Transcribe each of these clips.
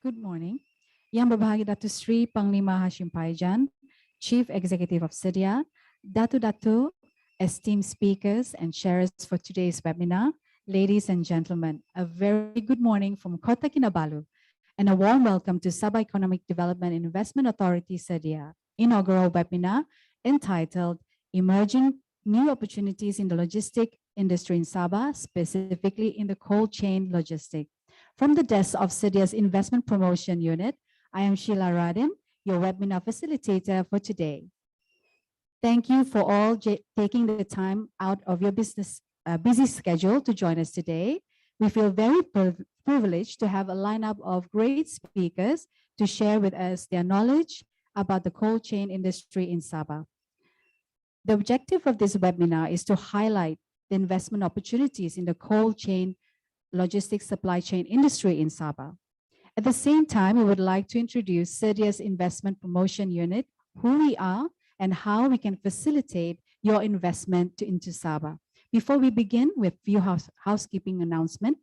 Good morning. Yang berbahagia Datuk Sri Panglima Hashim Paijan, Chief Executive of Sedia, Datu, esteemed speakers and sharers for today's webinar, ladies and gentlemen, a very good morning from Kota Kinabalu and a warm welcome to Sabah Economic Development and Investment Authority Sedia inaugural webinar entitled Emerging New Opportunities in the Logistic Industry in Sabah, specifically in the cold chain logistics. From the desk of Sedia's Investment Promotion Unit, I am Sheila Radim, your webinar facilitator for today. Thank you for all taking the time out of your busy schedule to join us today. We feel very privileged to have a lineup of great speakers to share with us their knowledge about the cold chain industry in Sabah. The objective of this webinar is to highlight the investment opportunities in the cold chain logistics supply chain industry in Sabah. At the same time, we would like to introduce Sedia's Investment Promotion Unit, who we are, and how we can facilitate your investment into Sabah. Before we begin with few housekeeping announcement,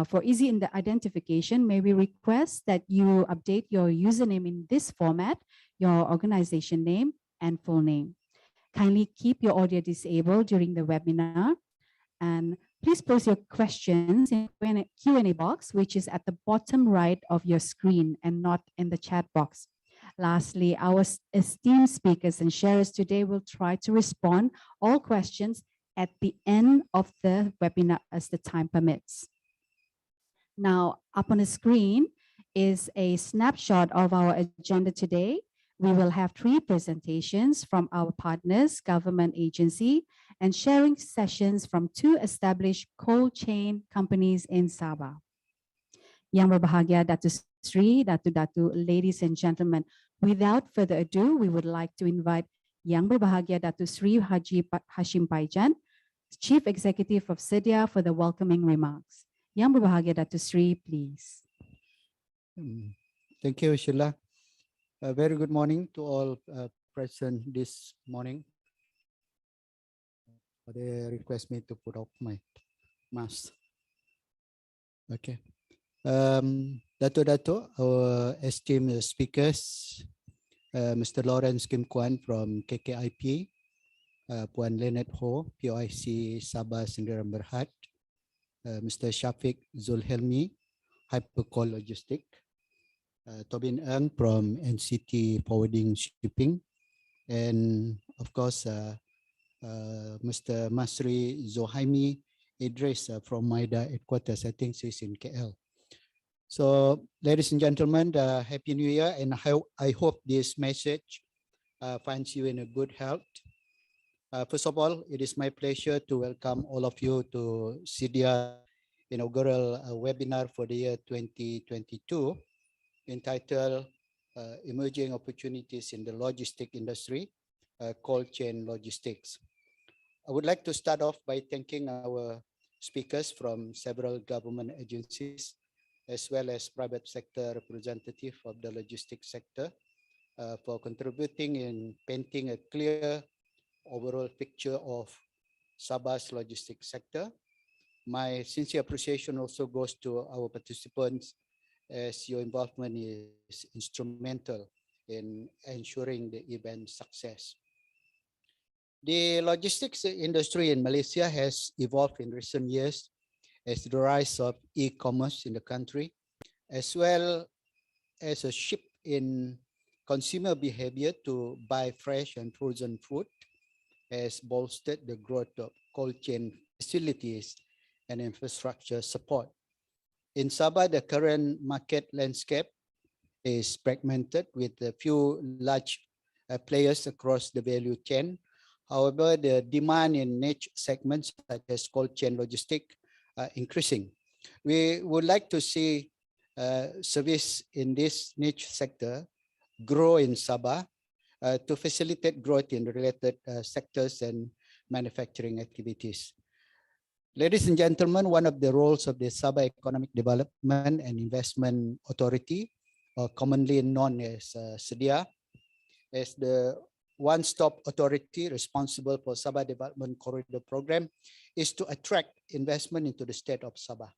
for easy identification, may we request that you update your username in this format, your organization name and full name. Kindly keep your audio disabled during the webinar, and please post your questions in the Q&A box, which is at the bottom right of your screen and not in the chat box. Lastly, our esteemed speakers and sharers today will try to respond all questions at the end of the webinar as the time permits. Now, up on the screen is a snapshot of our agenda today. We will have 3 presentations from our partners, government agency, and sharing sessions from 2 established cold chain companies in Sabah. Yang berbahagia Datuk Sri, Datu, ladies and gentlemen, without further ado, we would like to invite Yang berbahagia Datuk Sri Hashim Paijan, Chief Executive of Sedia, for the welcoming remarks. Yang berbahagia Datuk Sri, please. Thank you, Sheila. A very good morning to all present this morning. They request me to put up my mask. Okay. Dato, our esteemed speakers, Mr. Lawrence Kim Kwan from KKIP, Puan Leonard Ho, POIC Sabah Sendirian Berhad, Mr. Shafiq Zulhelmi, Hypercall Logistic, Tobin Ng from NCT Forwarding Shipping, and of course, Mr. Masri Zohaimi Idris from MIDA headquarters. I think she's in KL. So, ladies and gentlemen, Happy New Year, and I hope this message finds you in a good health. First of all, it is my pleasure to welcome all of you to Sedia inaugural webinar for the year 2022, entitled Emerging Opportunities in the Logistic Industry, Cold Chain Logistics. I would like to start off by thanking our speakers from several government agencies, as well as private sector representative of the logistics sector, for contributing in painting a clear overall picture of Sabah's logistics sector. My sincere appreciation also goes to our participants, as your involvement is instrumental in ensuring the event's success. The logistics industry in Malaysia has evolved in recent years as the rise of e-commerce in the country, as well as a shift in consumer behavior to buy fresh and frozen food, has bolstered the growth of cold chain facilities and infrastructure support. In Sabah, the current market landscape is fragmented with a few large players across the value chain. However, the demand in niche segments such as cold chain logistics are increasing. We would like to see service in this niche sector grow in Sabah to facilitate growth in related sectors and manufacturing activities. Ladies and gentlemen, one of the roles of the Sabah Economic Development and Investment Authority, or commonly known as Sedia, as the one-stop authority responsible for Sabah Development Corridor Program, is to attract investment into the state of Sabah.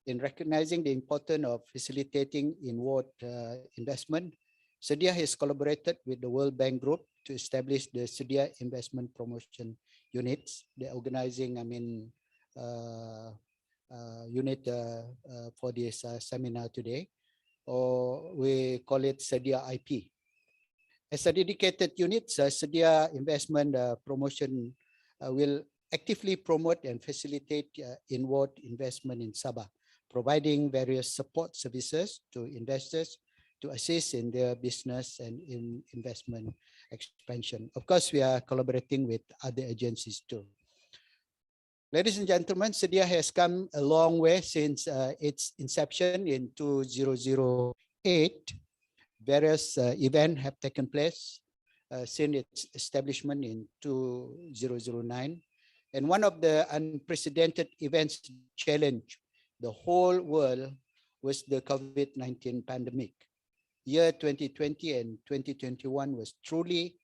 In recognizing the importance of facilitating inward investment, Sedia has collaborated with the World Bank Group to establish the Sedia Investment Promotion Units. They're organizing, unit for this seminar today, or we call it Sedia IP. As a dedicated unit, Sedia Investment Promotion will actively promote and facilitate inward investment in Sabah, providing various support services to investors to assist in their business and in investment expansion. Of course, we are collaborating with other agencies too. Ladies and gentlemen, Sedia has come a long way since its inception in 2008. Various events have taken place since its establishment in 2009. And one of the unprecedented events challenged the whole world was the COVID-19 pandemic. Year 2020 and 2021 was truly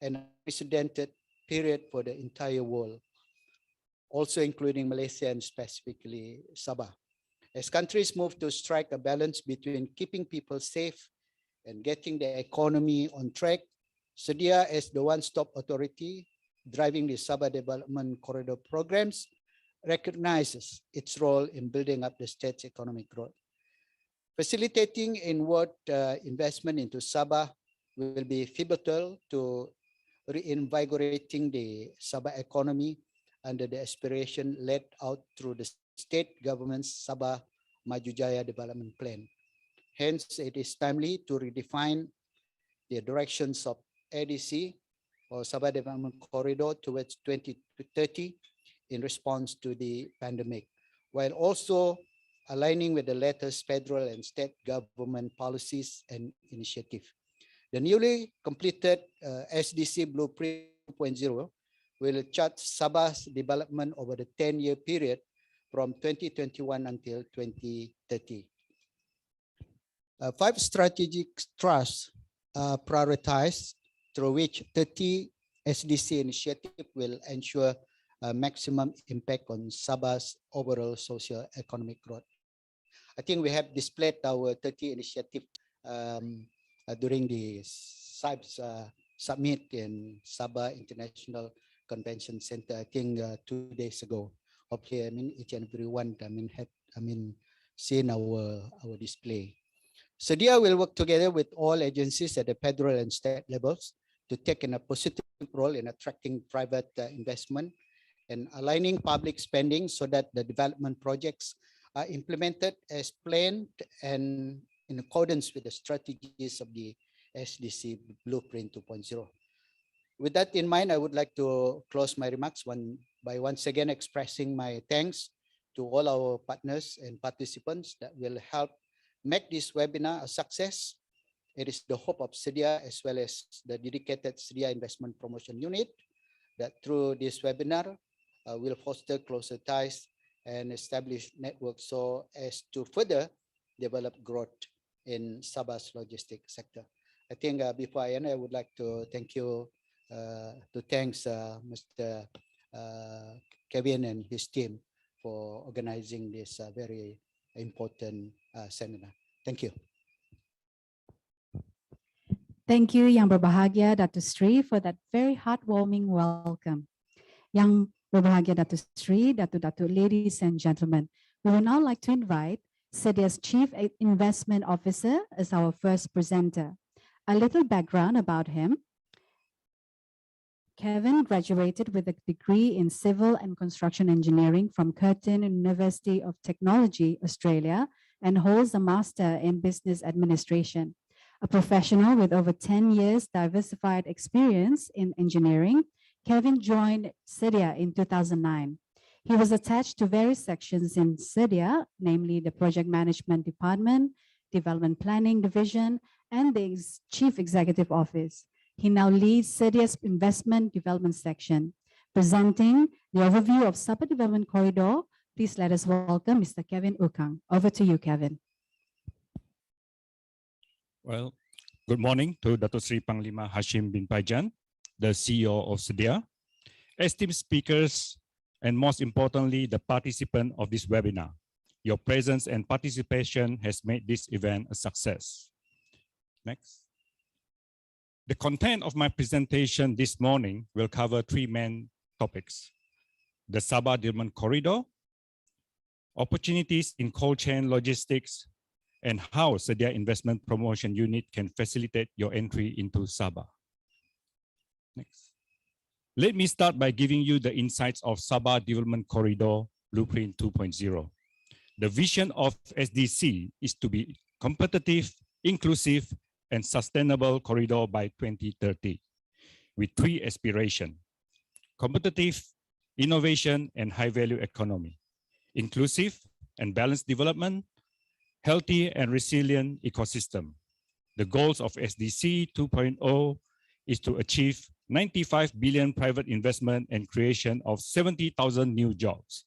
an unprecedented period for the entire world, also including Malaysia and specifically Sabah. As countries move to strike a balance between keeping people safe and getting the economy on track, Sedia, as the one-stop authority driving the Sabah Development Corridor programs, recognizes its role in building up the state's economic growth. Facilitating inward investment into Sabah will be pivotal to reinvigorating the Sabah economy under the aspiration laid out through the state government's Sabah Maju Jaya Development Plan. Hence, it is timely to redefine the directions of ADC or Sabah Development Corridor towards 2030 in response to the pandemic, while also aligning with the latest federal and state government policies and initiatives. The newly completed SDC Blueprint 2.0 will chart Sabah's development over the 10-year period from 2021 until 2030. 5 strategic thrusts are prioritized, through which 30 SDC initiatives will ensure maximum impact on Sabah's overall socio-economic growth. I think we have displayed our 30 initiatives during the SIBES summit in Sabah International Convention Center, I think 2 days ago. Hopefully, each and everyone had seen our display. Sedia will work together with all agencies at the federal and state levels to take a positive role in attracting private investment and aligning public spending so that the development projects are implemented as planned and in accordance with the strategies of the SDC Blueprint 2.0. With that in mind, I would like to close my remarks by once again expressing my thanks to all our partners and participants that will help make this webinar a success. It is the hope of Sedia as well as the dedicated Sedia Investment Promotion Unit that through this webinar will foster closer ties and establish networks so as to further develop growth in Sabah's logistics sector. I think before I end, I would like to thank Mr. Kevin and his team for organizing this very important seminar. Thank you. Thank you, Yang Berbahagia Datuk Sri, for that very heartwarming welcome. Yang Berbahagia Datuk Sri, Datuk, ladies and gentlemen, we would now like to invite Sedia's Chief Investment Officer as our first presenter. A little background about him. Kevin graduated with a degree in Civil and Construction Engineering from Curtin University of Technology, Australia, and holds a Master in Business Administration. A professional with over 10 years diversified experience in engineering, Kevin joined Sedia in 2009. He was attached to various sections in Sedia, namely the Project Management Department, Development Planning Division, and the Chief Executive Office. He now leads Sedia's Investment Development Section. Presenting the overview of Sabah Development Corridor, please let us welcome Mr. Kevin Ukang. Over to you, Kevin. Well, good morning to Datuk Sri Panglima Hashim bin Paijan, the CEO of Sedia, esteemed speakers, and most importantly, the participant of this webinar. Your presence and participation has made this event a success. Next. The content of my presentation this morning will cover three main topics: the Sabah-Dirman Corridor, opportunities in cold chain logistics, and how Sedia Investment Promotion Unit can facilitate your entry into Sabah. Next. Let me start by giving you the insights of Sabah Development Corridor Blueprint 2.0. The vision of SDC is to be competitive, inclusive, and sustainable corridor by 2030, with three aspirations: competitive, innovation, and high-value economy, inclusive and balanced development, healthy and resilient ecosystem. The goals of SDC 2.0 is to achieve 95 billion private investment and creation of 70,000 new jobs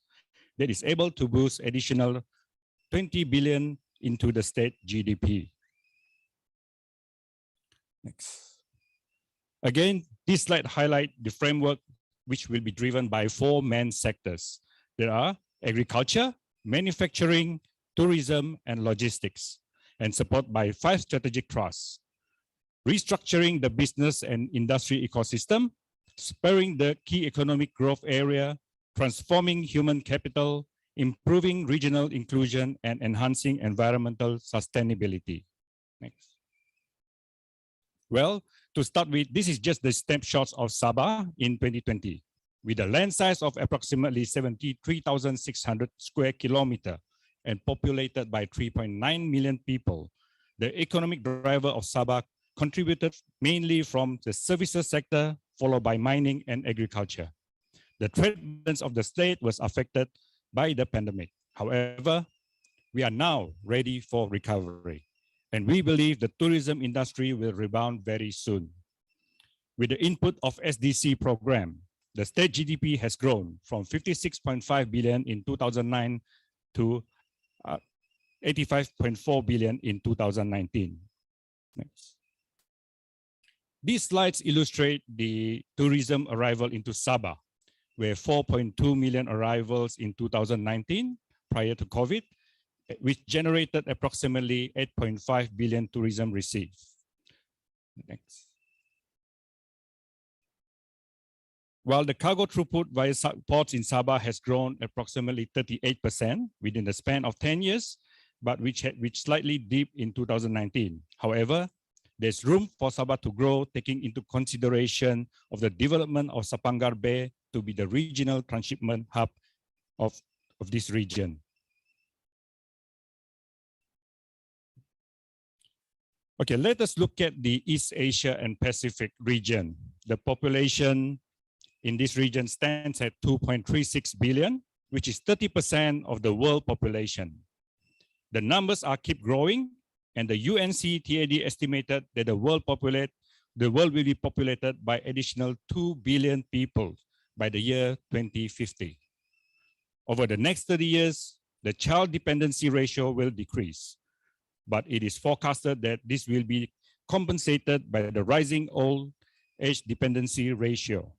that is able to boost additional 20 billion into the state GDP. Next. Again, this slide highlights the framework which will be driven by four main sectors. There are agriculture, manufacturing, tourism, and logistics, and supported by 5 strategic trusts: restructuring the business and industry ecosystem, spurring the key economic growth area, transforming human capital, improving regional inclusion, and enhancing environmental sustainability. Next. Well, to start with, this is just the snapshots of Sabah in 2020. With a land size of approximately 73,600 square kilometers and populated by 3.9 million people, the economic driver of Sabah contributed mainly from the services sector, followed by mining and agriculture. The trade balance of the state was affected by the pandemic. However, we are now ready for recovery, and we believe the tourism industry will rebound very soon. With the input of SDC program, the state GDP has grown from 56.5 billion in 2009 to 85.4 billion in 2019. Next. These slides illustrate the tourism arrival into Sabah, where 4.2 million arrivals in 2019 prior to COVID, which generated approximately 8.5 billion tourism receipts. Next. While the cargo throughput via ports in Sabah has grown approximately 38% within the span of 10 years, but which slightly dipped in 2019. However, there's room for Sabah to grow, taking into consideration of the development of Sapangar Bay to be the regional transshipment hub of this region. Okay, let us look at the East Asia and Pacific region. The population in this region stands at 2.36 billion, which is 30% of the world population. The numbers keep growing, and the UNCTAD estimated that the world will be populated by additional 2 billion people by the year 2050. Over the next 30 years, the child dependency ratio will decrease, but it is forecasted that this will be compensated by the rising old age dependency ratio.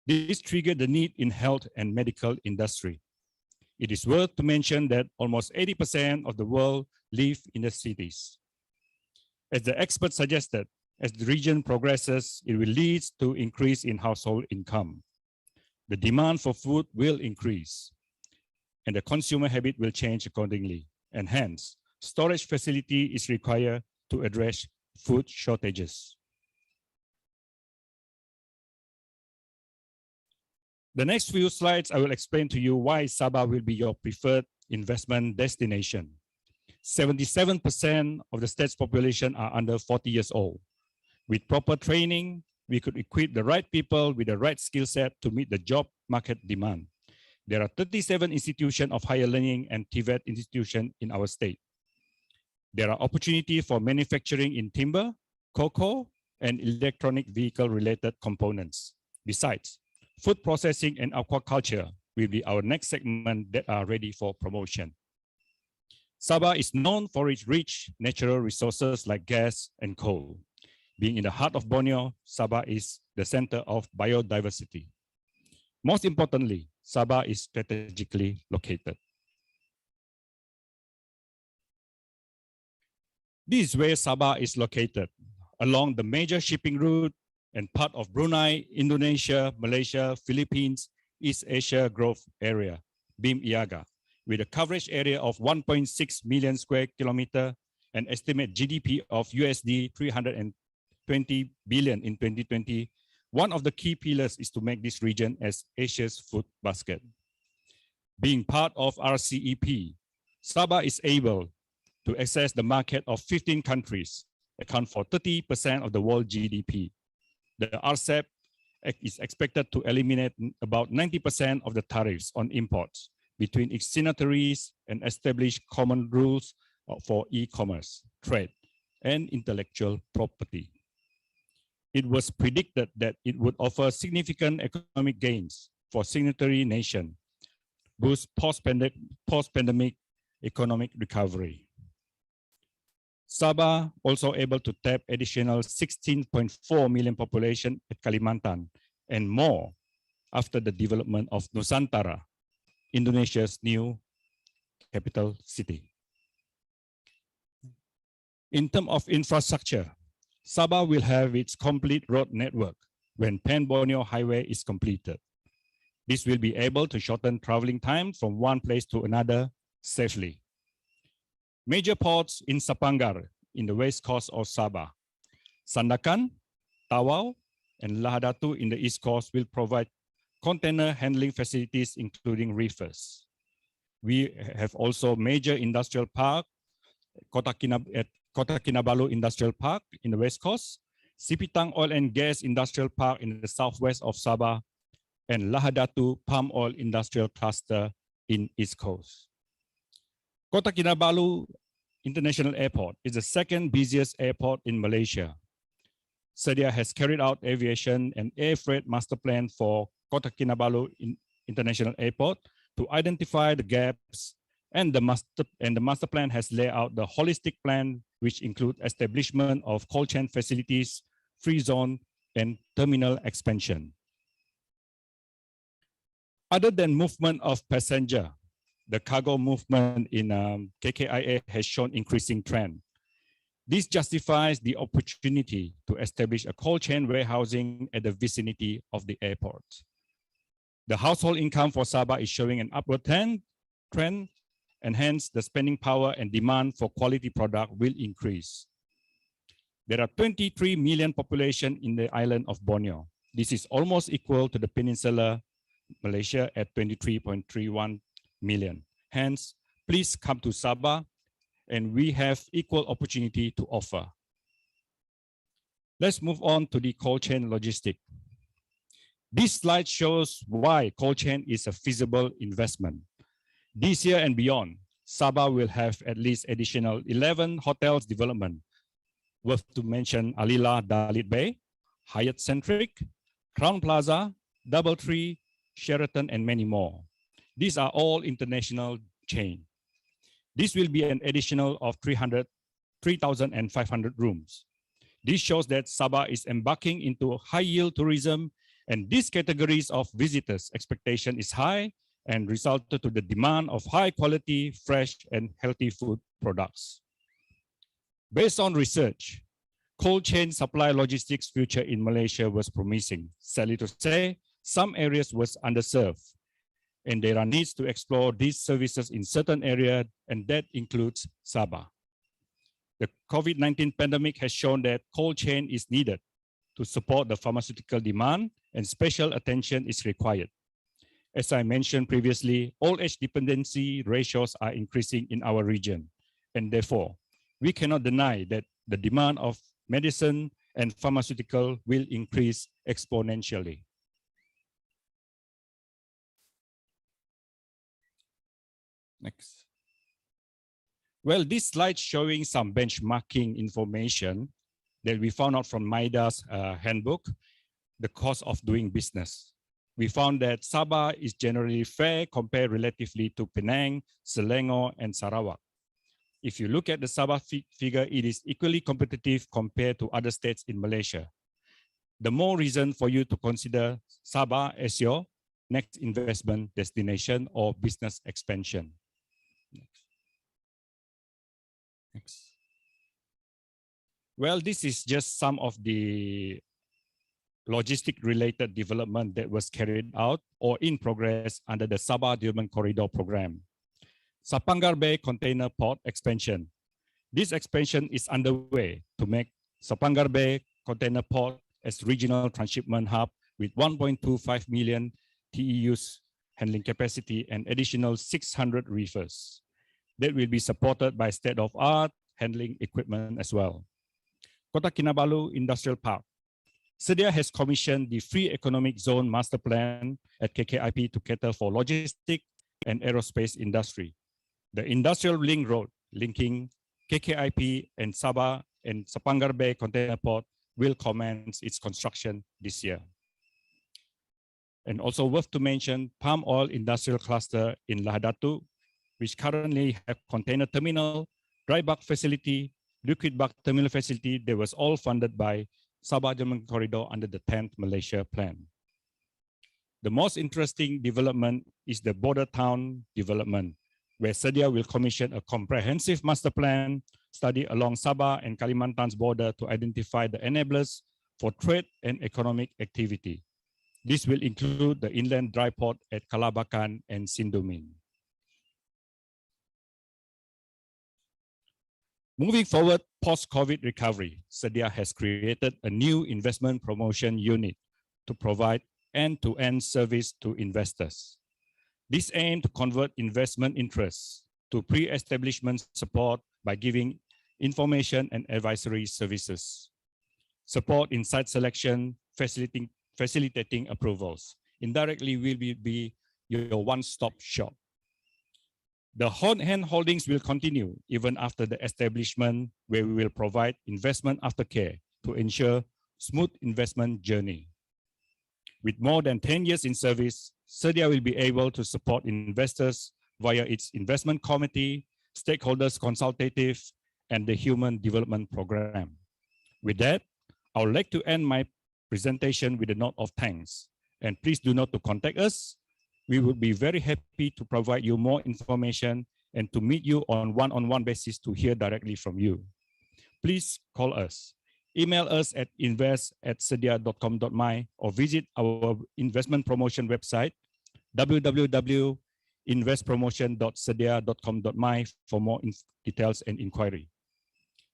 This triggered the need in health and medical industry. It is worth to mention that almost 80% of the world live in the cities. As the experts suggested, as the region progresses, it will lead to increase in household income. The demand for food will increase, and the consumer habit will change accordingly, and hence, storage facility is required to address food shortages. The next few slides, I will explain to you why Sabah will be your preferred investment destination. 77% of the state's population are under 40 years old. With proper training, we could equip the right people with the right skill set to meet the job market demand. There are 37 institutions of higher learning and TVET institutions in our state. There are opportunities for manufacturing in timber, cocoa, and electronic vehicle-related components. Besides, food processing and aquaculture will be our next segment that are ready for promotion. Sabah is known for its rich natural resources like gas and coal. Being in the heart of Borneo, Sabah is the center of biodiversity. Most importantly, Sabah is strategically located. This is where Sabah is located, along the major shipping route and part of Brunei, Indonesia, Malaysia, Philippines, East Asia Growth Area, BIM IAGA, with a coverage area of 1.6 million square kilometer and estimate GDP of USD 320 billion in 2020. One of the key pillars is to make this region as Asia's food basket. Being part of RCEP, Sabah is able to access the market of 15 countries, account for 30% of the world GDP. The RCEP is expected to eliminate about 90% of the tariffs on imports between its signatories and establish common rules for e-commerce, trade, and intellectual property. It was predicted that it would offer significant economic gains for signatory nations, boost post-pandemic economic recovery. Sabah also able to tap additional 16.4 million population at Kalimantan and more after the development of Nusantara, Indonesia's new capital city. In terms of infrastructure, Sabah will have its complete road network when Pan-Borneo Highway is completed. This will be able to shorten traveling time from one place to another safely. Major ports in Sapangar in the west coast of Sabah, Sandakan, Tawau, and Lahadatu in the east coast will provide container handling facilities, including reefers. We have also major industrial park, at Kota Kinabalu Industrial Park in the west coast, Sipitang Oil and Gas Industrial Park in the southwest of Sabah, and Lahadatu Palm Oil Industrial Cluster in east coast. Kota Kinabalu International Airport is the second busiest airport in Malaysia. Sedia has carried out aviation and air freight master plan for Kota Kinabalu International Airport to identify the gaps, and the master plan has laid out the holistic plan, which include establishment of cold chain facilities, free zone, and terminal expansion. Other than movement of passenger, the cargo movement in KKIA has shown increasing trend. This justifies the opportunity to establish a cold chain warehousing at the vicinity of the airport. The household income for Sabah is showing an upward trend, and hence the spending power and demand for quality product will increase. There are 23 million population in the island of Borneo. This is almost equal to the peninsular Malaysia at 23.31 million. Hence, please come to Sabah, and we have equal opportunity to offer. Let's move on to the cold chain logistic. This slide shows why cold chain is a feasible investment. This year and beyond, Sabah will have at least additional 11 hotels development. Worth to mention Alila Dalit Bay, Hyatt Centric, Crown Plaza, Doubletree, Sheraton, and many more. These are all international chain. This will be an additional of 3,500 rooms. This shows that Sabah is embarking into high-yield tourism, and these categories of visitors' expectation is high and resulted to the demand of high-quality, fresh, and healthy food products. Based on research, cold chain supply logistics future in Malaysia was promising. Sadly to say, some areas was underserved, and there are needs to explore these services in certain areas, and that includes Sabah. The COVID-19 pandemic has shown that cold chain is needed to support the pharmaceutical demand, and special attention is required. As I mentioned previously, old age dependency ratios are increasing in our region, and therefore, we cannot deny that the demand of medicine and pharmaceutical will increase exponentially. Next. Well, this slide showing some benchmarking information that we found out from MIDA's handbook, the cost of doing business. We found that Sabah is generally fair compared relatively to Penang, Selangor, and Sarawak. If you look at the Sabah figure, it is equally competitive compared to other states in Malaysia. The more reason for you to consider Sabah as your next investment destination or business expansion. Next. Well, this is just some of the logistic related development that was carried out or in progress under the Sabah Development Corridor program. Sapangar Bay Container Port expansion. This expansion is underway to make Sapangar Bay Container Port as regional transshipment hub with 1.25 million TEUs handling capacity and additional 600 reefers. That will be supported by state-of-art handling equipment as well. Kota Kinabalu Industrial Park. Sedia has commissioned the Free Economic Zone Master Plan at KKIP to cater for logistic and aerospace industry. The industrial link road linking KKIP and Sabah and Sapangar Bay Container Port will commence its construction this year. And also worth to mention, palm oil industrial cluster in Lahadatu, which currently have container terminal, dry bulk facility, liquid bulk terminal facility that was all funded by Sabah Development Corridor under the 10th Malaysia Plan. The most interesting development is the border town development, where Sedia will commission a comprehensive master plan study along Sabah and Kalimantan's border to identify the enablers for trade and economic activity. This will include the inland dry port at Kalabakan and Sindomin. Moving forward, post-COVID recovery, Sedia has created a new investment promotion unit to provide end-to-end service to investors. This aims to convert investment interests to pre-establishment support by giving information and advisory services, support in site selection, facilitating approvals. Indirectly will be your one-stop shop. The hand holdings will continue even after the establishment, where we will provide investment aftercare to ensure smooth investment journey. With more than 10 years in service, Sedia will be able to support investors via its investment committee, stakeholders consultative, and the human development program. With that, I would like to end my presentation with a note of thanks. And please do not to contact us. We would be very happy to provide you more information and to meet you on one-on-one basis to hear directly from you. Please call us. Email us at invest@sedia.com.my or visit our investment promotion website, www.investpromotion.sedia.com.my for more details and inquiry.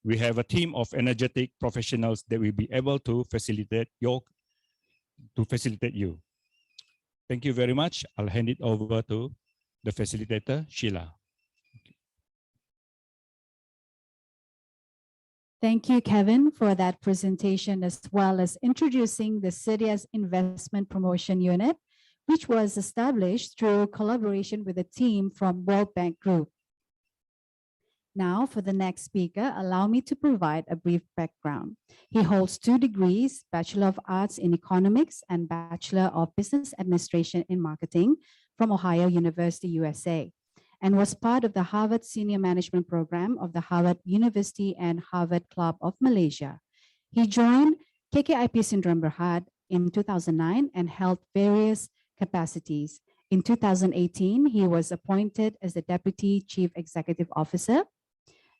We have a team of energetic professionals that will be able to facilitate you. Thank you very much. I'll hand it over to the facilitator, Sheila. Thank you, Kevin, for that presentation, as well as introducing the Sedia's Investment Promotion Unit, which was established through collaboration with a team from World Bank Group. Now, for the next speaker, allow me to provide a brief background. He holds 2 degrees, Bachelor of Arts in Economics and Bachelor of Business Administration in Marketing from Ohio University, USA, and was part of the Harvard Senior Management Program of the Harvard University and Harvard Club of Malaysia. He joined KKIP Syndrome Berhad in 2009 and held various capacities. In 2018, he was appointed as the Deputy Chief Executive Officer.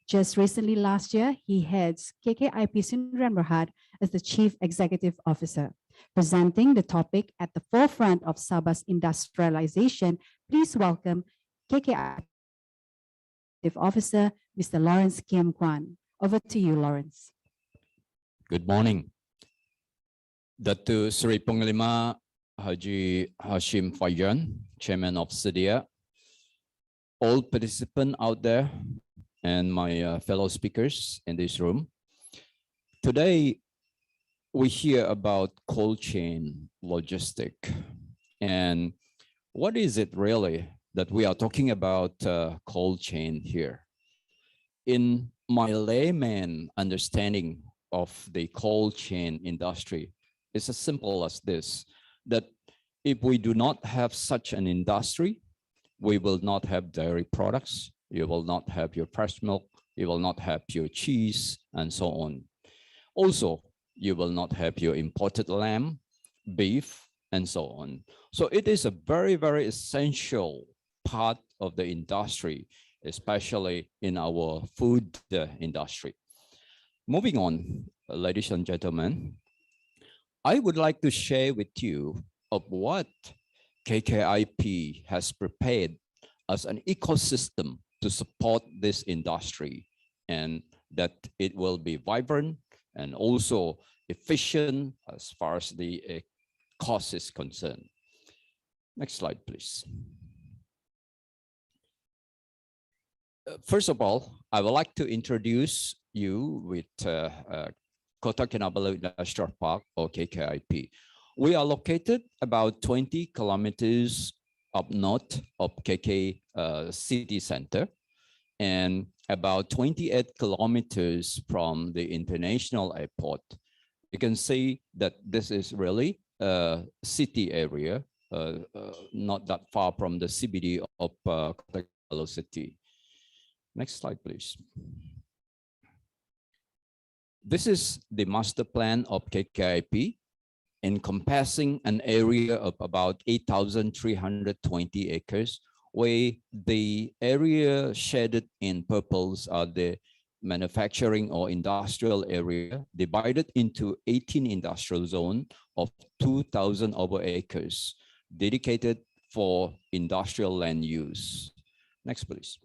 Just recently last year, he heads KKIP Syndrome Berhad as the Chief Executive Officer. Presenting the topic at the forefront of Sabah's industrialization, please welcome KKIP Officer, Mr. Lawrence Kim Kwan. Over to you, Lawrence. Good morning. Datu Sri Panglima Haji Hashim Faijan, Chairman of Sedia, all participants out there, and my fellow speakers in this room. Today, we hear about cold chain logistic. And what is it really that we are talking about cold chain here? In my layman understanding of the cold chain industry, it's as simple as this, that if we do not have such an industry, we will not have dairy products, you will not have your fresh milk, you will not have your cheese, and so on. Also, you will not have your imported lamb, beef, and so on. So it is a very, very essential part of the industry, especially in our food industry. Moving on, ladies and gentlemen, I would like to share with you of what KKIP has prepared as an ecosystem to support this industry, and that it will be vibrant and also efficient as far as the cost is concerned. Next slide, please. First of all, I would like to introduce you with Kota Kinabalu Industrial Park, or KKIP. We are located about 20 kilometers up north of KK city center and about 28 kilometers from the international airport. You can see that this is really a city area, not that far from the CBD of Kota Kinabalu city. Next slide, please. This is the master plan of KKIP, encompassing an area of about 8,320 acres, where the area shaded in purples are the manufacturing or industrial area, divided into 18 industrial zones of 2,000 over acres, dedicated for industrial land use. Next, please.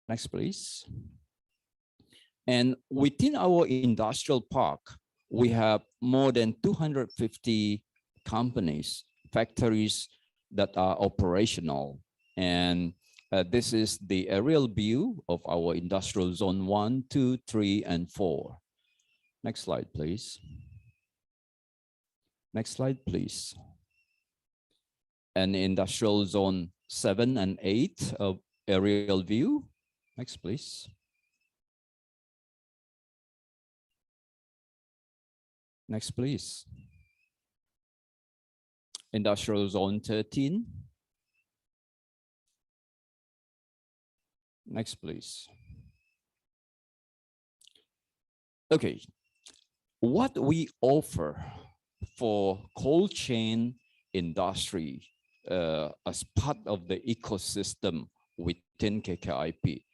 Next, please. And within our industrial park, we have more than 250 companies, factories that are operational. And this is the aerial view of our industrial zone 1, 2, 3, and 4. Next slide, please. Next slide, please. And industrial zone 7 and 8 of aerial view. Next, please. Next, please. Industrial zone 13. Next, please. Okay, what we offer for cold chain industry as part of the ecosystem within KKIP,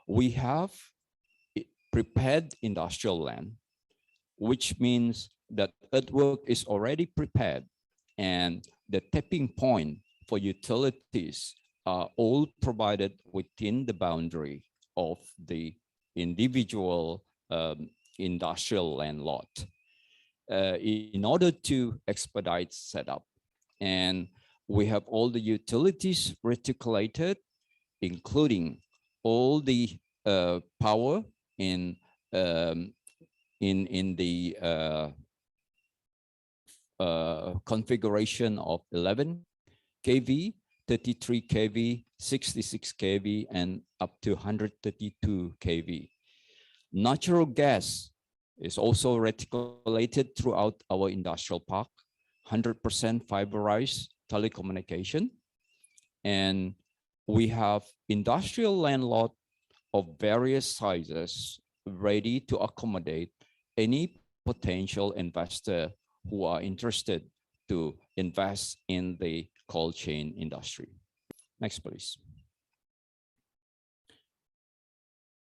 we have prepared industrial land, which means that earthwork is already prepared and the tapping point for utilities are all provided within the boundary of the individual industrial land lot in order to expedite setup. And we have all the utilities reticulated, including all the power in the configuration of 11 kV, 33 kV, 66 kV, and up to 132 kV. Natural gas is also reticulated throughout our industrial park, 100% fiberized telecommunication. And we have industrial land lot of various sizes ready to accommodate any potential investor who are interested to invest in the cold chain industry. Next, please.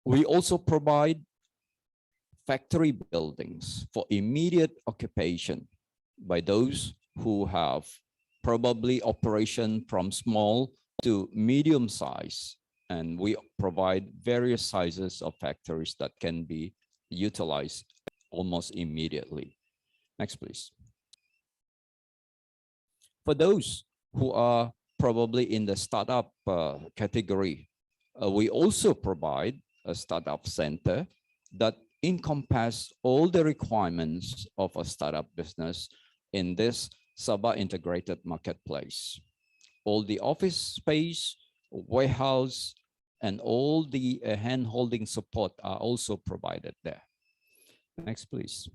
We also provide factory buildings for immediate occupation by those who have probably operation from small to medium size. And we provide various sizes of factories that can be utilized almost immediately. Next, please. For those who are probably in the startup category, we also provide a startup center that encompasses all the requirements of a startup business in this Sabah integrated marketplace. All the office space, warehouse, and all the hand-holding support are also provided there. Next, please.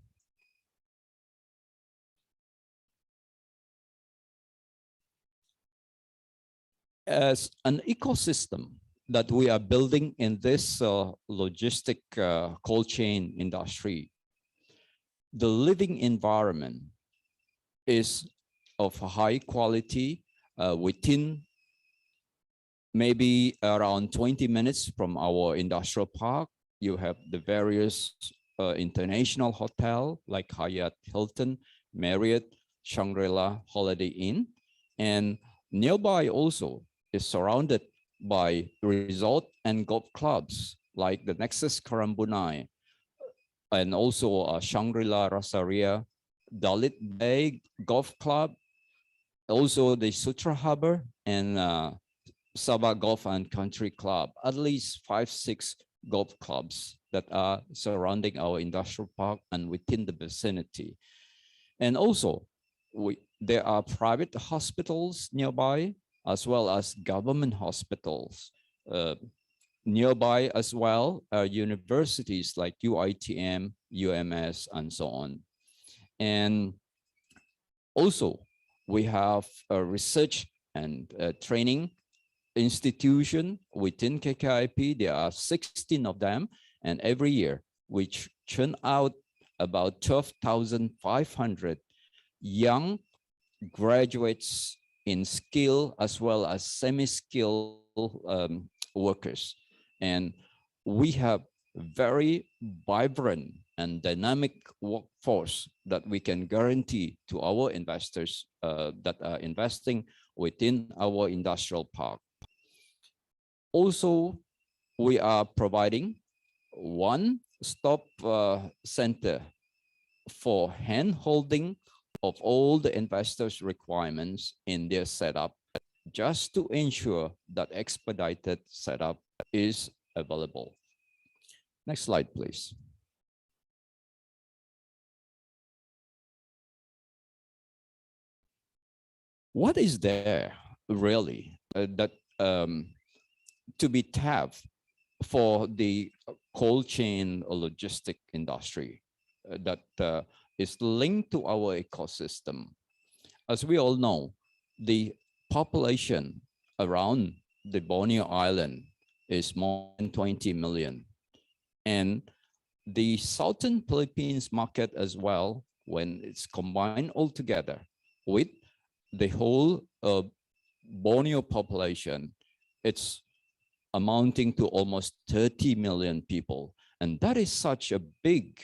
As an ecosystem that we are building in this logistic cold chain industry, the living environment is of high quality within maybe around 20 minutes from our industrial park. you have the various international hotel like Hyatt, Hilton, Marriott, Shangri-La, Holiday Inn, and nearby also is surrounded by resort and golf clubs like the Nexus Karambunai, and also Shangri-La Rasaria, Dalit Bay Golf Club, also the Sutra Harbor, and Sabah Golf and Country Club, at least 5-6 golf clubs that are surrounding our industrial park and within the vicinity. And also, there are private hospitals nearby, as well as government hospitals nearby as well, universities like UITM, UMS, and so on. And also, we have a research and training institution within KKIP. There are 16 of them, and every year which churn out about 12,500 young graduates in skill as well as semi-skilled workers. And we have very vibrant and dynamic workforce that we can guarantee to our investors that are investing within our industrial park. Also, we are providing one-stop center for hand-holding of all the investors' requirements in their setup, just to ensure that expedited setup is available. Next slide, please. What is there really that to be tapped for the cold chain or logistic industry that is linked to our ecosystem? As we all know, the population around the Borneo Island is more than 20 million. And the Southern Philippines market as well, when it's combined all together with the whole Borneo population, it's amounting to almost 30 million people. And that is such a big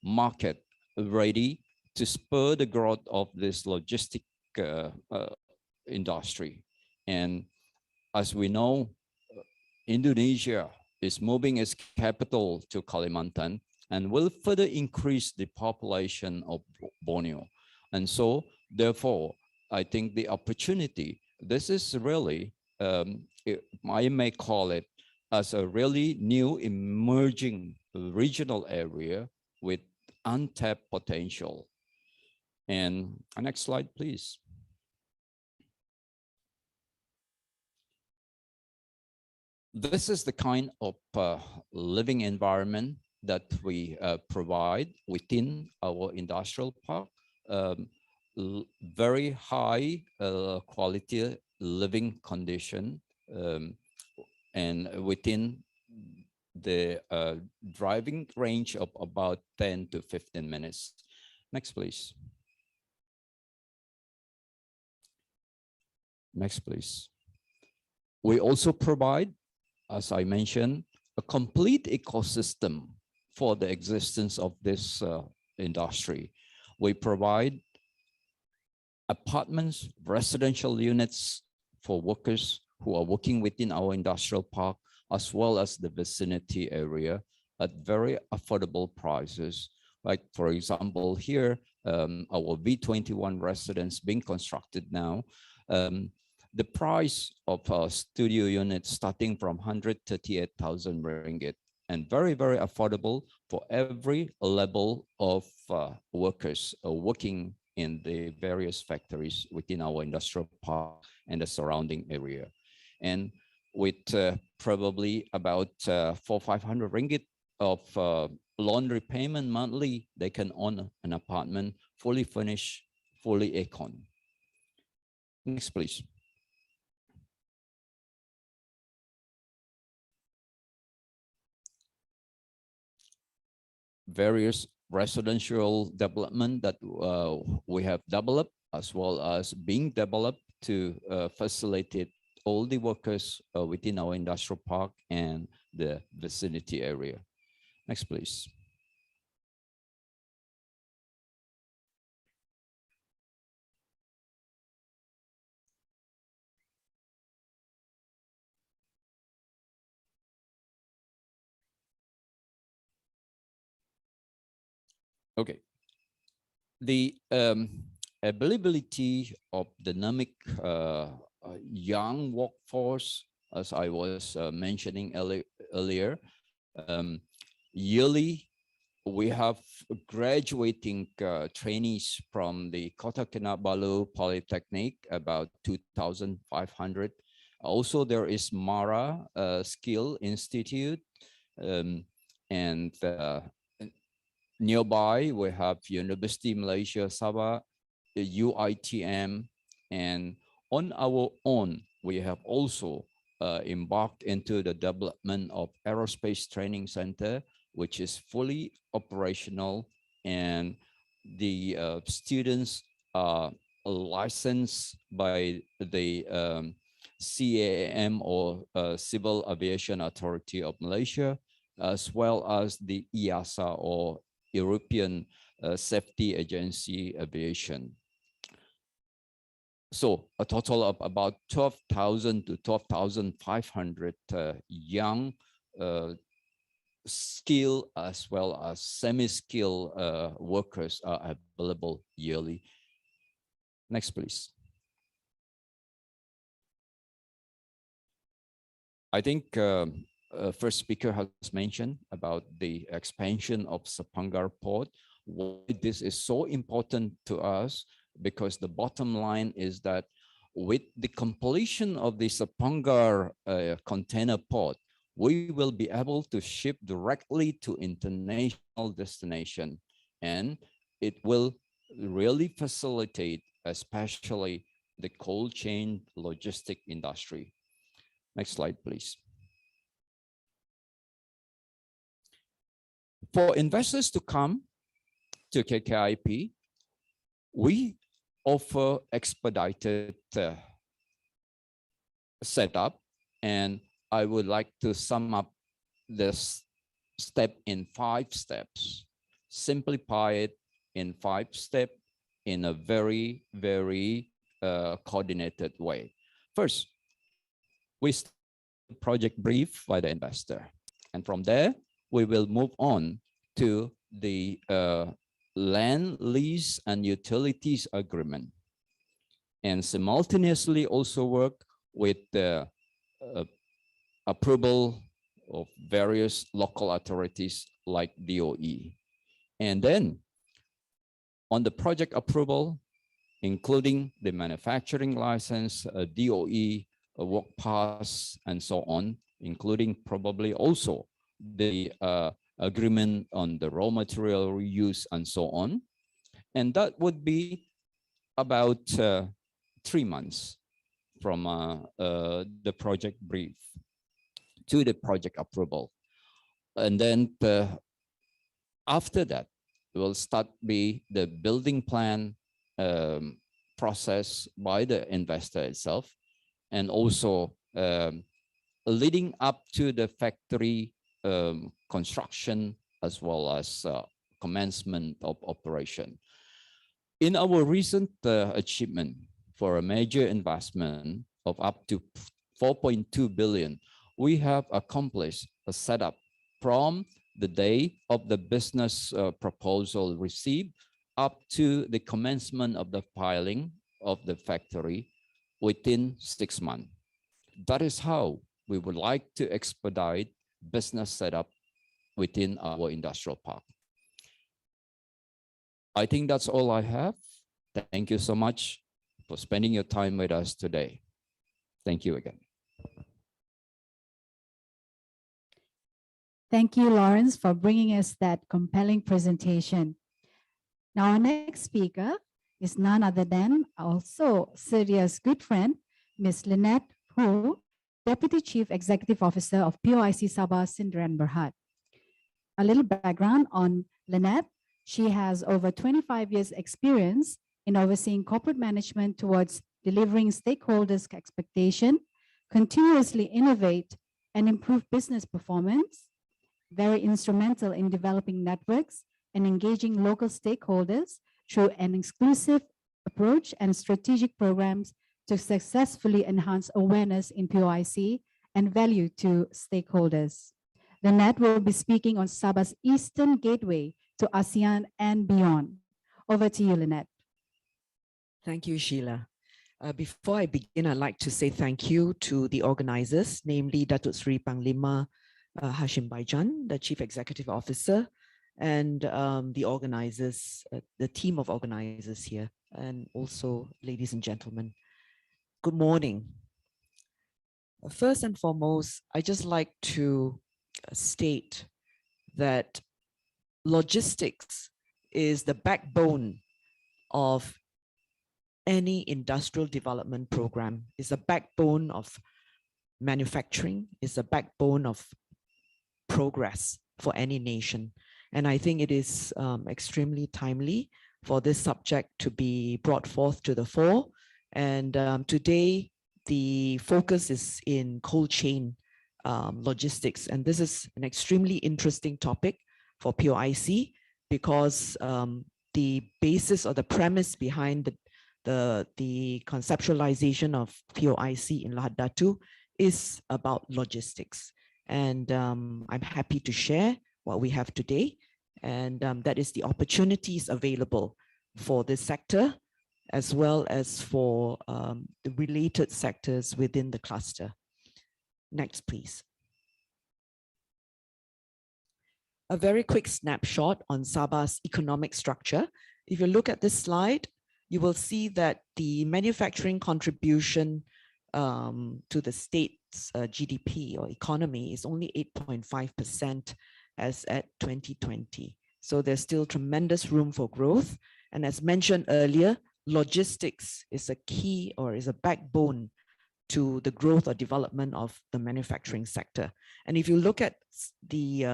market ready to spur the growth of this logistic industry. And as we know, Indonesia is moving its capital to Kalimantan and will further increase the population of Borneo. And so, therefore, I think the opportunity, this is really, I may call it as a really new emerging regional area with untapped potential. And next slide, please. This is the kind of living environment that we provide within our industrial park. Very high quality living condition, and within the driving range of about 10 to 15 minutes. Next, please. Next, please. We also provide, as I mentioned, a complete ecosystem for the existence of this industry. We provide apartments, residential units for workers who are working within our industrial park, as well as the vicinity area at very affordable prices. Like, for example, here, our V21 residence being constructed now, the price of a studio unit starting from 138,000 ringgit, and very, very affordable for every level of workers working in the various factories within our industrial park and the surrounding area. And with probably about 400-500 ringgit of loan repayment monthly, they can own an apartment fully furnished, fully aircon. Next, please. Various residential development that we have developed, as well as being developed to facilitate all the workers within our industrial park and the vicinity area. Next, please. Okay. The availability of dynamic young workforce, as I was mentioning earlier, yearly we have graduating trainees from the Kota Kinabalu Polytechnic, about 2,500. Also, there is Mara Skill Institute, and nearby we have University Malaysia Sabah, the UITM, and on our own, we have also embarked into the development of Aerospace Training Center, which is fully operational, and the students are licensed by the CAAM, or Civil Aviation Authority of Malaysia, as well as the EASA, or European Safety Agency Aviation. So a total of about 12,000 to 12,500 young skilled as well as semi-skilled workers are available yearly. Next, please. I think first speaker has mentioned about the expansion of Sapangar Port. Why this is so important to us, because the bottom line is that with the completion of the Sapangar container port, we will be able to ship directly to international destination, and it will really facilitate especially the cold chain logistic industry. Next slide, please. For investors to come to KKIP, we offer expedited setup, and I would like to sum up this step in 5 steps, simplify it in 5 steps in a very, very coordinated way. First, we start the project brief by the investor, and from there, we will move on to the land lease and utilities agreement, and simultaneously also work with the approval of various local authorities like DOE. And then on the project approval, including the manufacturing license, DOE, work pass, and so on, including probably also the agreement on the raw material reuse and so on. And that would be about 3 months from the project brief to the project approval. And then after that, will start be the building plan process by the investor itself, and also leading up to the factory construction as well as commencement of operation. In our recent achievement for a major investment of up to 4.2 billion, we have accomplished a setup from the day of the business proposal received up to the commencement of the filing of the factory within 6 months. That is how we would like to expedite business setup within our industrial park. I think that's all I have. Thank you so much for spending your time with us today. Thank you again. Thank you, Lawrence, for bringing us that compelling presentation. Now, our next speaker is none other than also Sedia's good friend, Ms. Lynette Ho, Deputy Chief Executive Officer of POIC Sabah Sdn Bhd. A little background on Lynette. She has over 25 years experience in overseeing corporate management towards delivering stakeholders' expectation, continuously innovate and improve business performance, very instrumental in developing networks and engaging local stakeholders through an exclusive approach and strategic programs to successfully enhance awareness in POIC and value to stakeholders. The net will be speaking on Sabah's Eastern Gateway to ASEAN and beyond. Over to you, Lynette. Thank you, Sheila. Before I begin, I'd like to say thank you to the organizers, namely Datuk Seri Panglima Hashim Baijan, the Chief Executive Officer, and the organizers, the team of organizers here, and also ladies and gentlemen. Good morning. First and foremost, I just like to state that logistics is the backbone of any industrial development program, is a backbone of manufacturing, is a backbone of progress for any nation. And I think it is extremely timely for this subject to be brought forth to the fore. And today, the focus is in cold chain logistics. And this is an extremely interesting topic for POIC because the basis or the premise behind the conceptualization of POIC in Lahad Datu is about logistics. And I'm happy to share what we have today. And that is the opportunities available for this sector, as well as for the related sectors within the cluster. Next, please. A very quick snapshot on Sabah's economic structure. If you look at this slide, you will see that the manufacturing contribution to the state's GDP or economy is only 8.5% as at 2020. So there's still tremendous room for growth. And as mentioned earlier, logistics is a key or is a backbone to the growth or development of the manufacturing sector. And if you look at the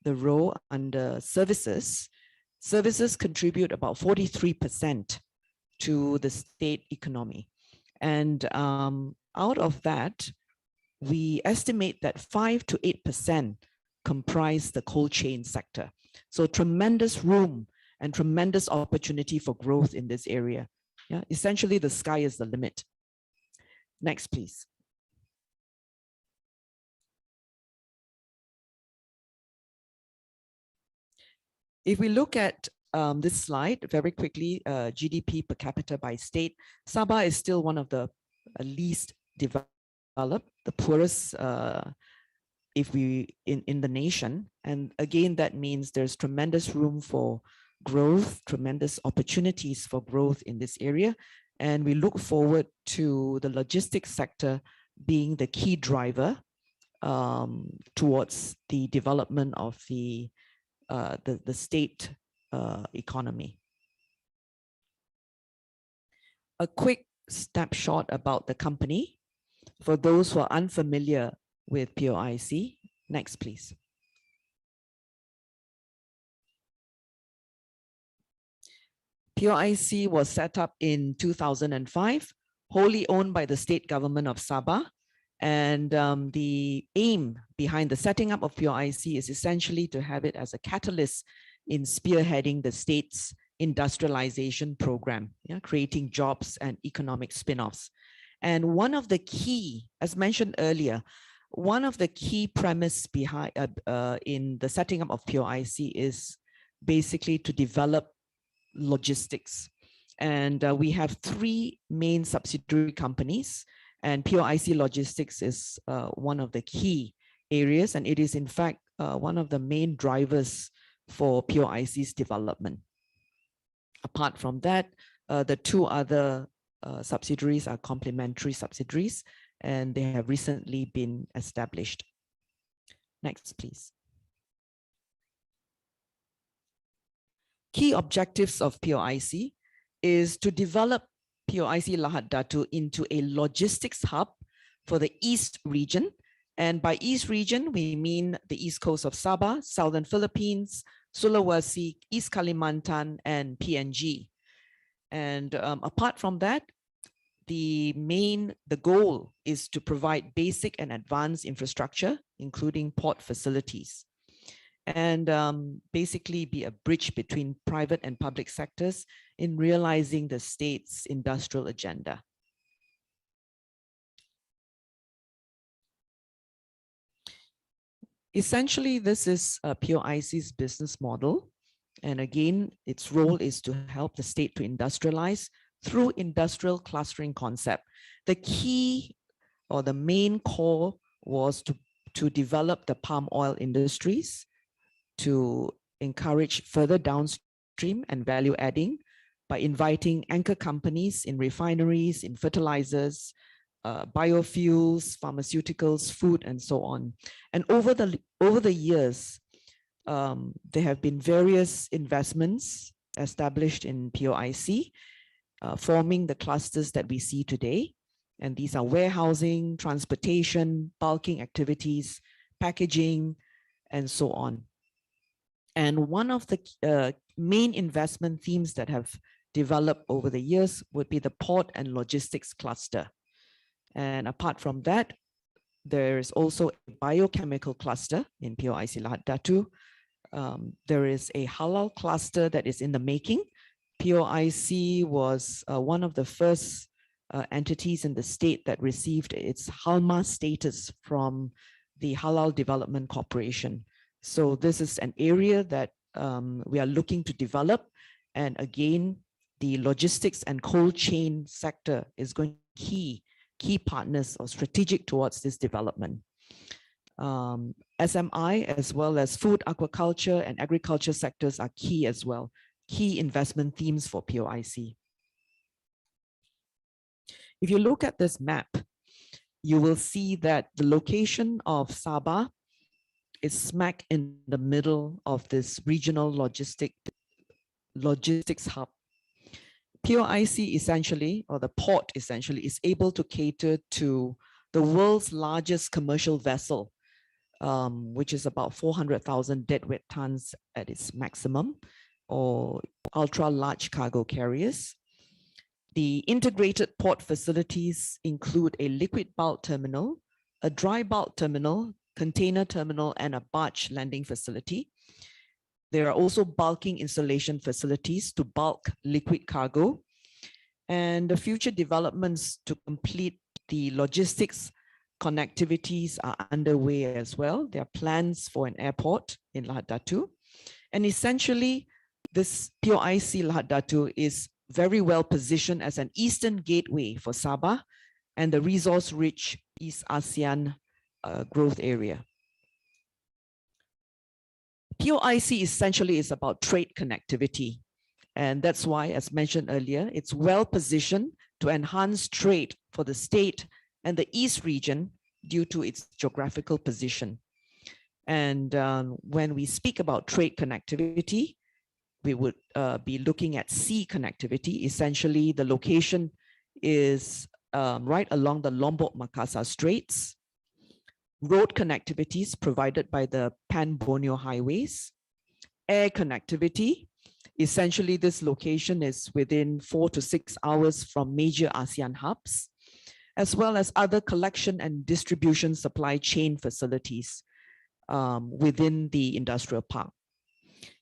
row under services, services contribute about 43% to the state economy. And out of that, we estimate that 5 to 8% comprise the cold chain sector. So tremendous room and tremendous opportunity for growth in this area. Yeah, essentially the sky is the limit. Next, please. If we look at this slide very quickly, GDP per capita by state, Sabah is still one of the least developed, the poorest in the nation. And again, that means there's tremendous room for growth, tremendous opportunities for growth in this area. And we look forward to the logistics sector being the key driver towards the development of the state economy. A quick snapshot about the company for those who are unfamiliar with POIC. Next, please. POIC was set up in 2005, wholly owned by the state government of Sabah. And the aim behind the setting up of POIC is essentially to have it as a catalyst in spearheading the state's industrialization program, creating jobs and economic spin-offs. And one of the key, as mentioned earlier, one of the key premise behind in the setting up of POIC is basically to develop logistics. And we have 3 main subsidiary companies, and POIC Logistics is one of the key areas, and it is in fact one of the main drivers for POIC's development. Apart from that, the 2 other subsidiaries are complementary subsidiaries, and they have recently been established. Next, please. Key objectives of POIC is to develop POIC Lahad Datu into a logistics hub for the East region. And by East region, we mean the East Coast of Sabah, Southern Philippines, Sulawesi, East Kalimantan, and PNG. And apart from that, the goal is to provide basic and advanced infrastructure, including port facilities. and basically be a bridge between private and public sectors in realizing the state's industrial agenda. Essentially, this is POIC's business model. And again, its role is to help the state to industrialize through industrial clustering concept. The key or the main core was to develop the palm oil industries, to encourage further downstream and value adding by inviting anchor companies in refineries, in fertilizers, biofuels, pharmaceuticals, food, and so on. And over the years, there have been various investments established in POIC, forming the clusters that we see today. And these are warehousing, transportation, bulking activities, packaging, and so on. And one of the main investment themes that have developed over the years would be the port and logistics cluster. And apart from that, there is also a biochemical cluster in POIC Lahad Datu. There is a halal cluster that is in the making. POIC was one of the first entities in the state that received its Halma status from the Halal Development Corporation. So this is an area that we are looking to develop. And again, the logistics and cold chain sector is going to be key partners or strategic towards this development. SMI as well as food, aquaculture, and agriculture sectors are key as well, key investment themes for POIC. If you look at this map, you will see that the location of Sabah is smack in the middle of this regional logistics hub. POIC essentially, or the port essentially, is able to cater to the world's largest commercial vessel, which is about 400,000 deadweight tons at its maximum, or ultra large cargo carriers. The integrated port facilities include a liquid bulk terminal, a dry bulk terminal, container terminal, and a barge landing facility. There are also bulking installation facilities to bulk liquid cargo. And the future developments to complete the logistics connectivities are underway as well. There are plans for an airport in Lahad Datu. And essentially, this POIC Lahad Datu is very well positioned as an eastern gateway for Sabah and the resource-rich East ASEAN growth area. POIC essentially is about trade connectivity. And that's why, as mentioned earlier, it's well positioned to enhance trade for the state and the East region due to its geographical position. And when we speak about trade connectivity, we would be looking at sea connectivity. Essentially, the location is right along the Lombok-Makassar Straits. Road connectivities provided by the Pan-Borneo highways. Air connectivity. Essentially, this location is within 4 to 6 hours from major ASEAN hubs, as well as other collection and distribution supply chain facilities within the industrial park.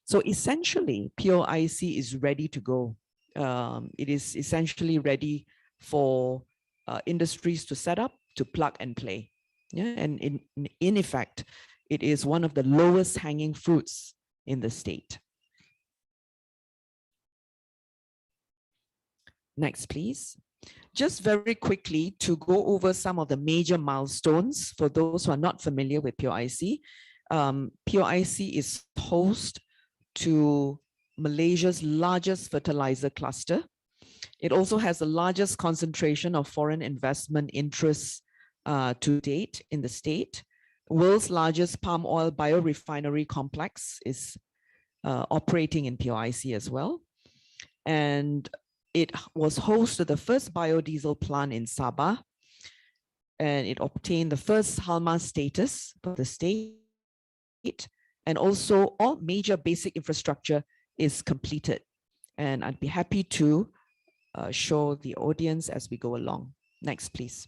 So essentially, POIC is ready to go. It is essentially ready for industries to set up, to plug and play. Yeah, and in effect, it is one of the lowest hanging fruits in the state. Next, please. Just very quickly to go over some of the major milestones for those who are not familiar with POIC. POIC is host to Malaysia's largest fertilizer cluster. It also has the largest concentration of foreign investment interests to date in the state. World's largest palm oil biorefinery complex is operating in POIC as well. And it was host to the first biodiesel plant in Sabah, and it obtained the first Halma status for the state. And also all major basic infrastructure is completed. And I'd be happy to show the audience as we go along. Next, please.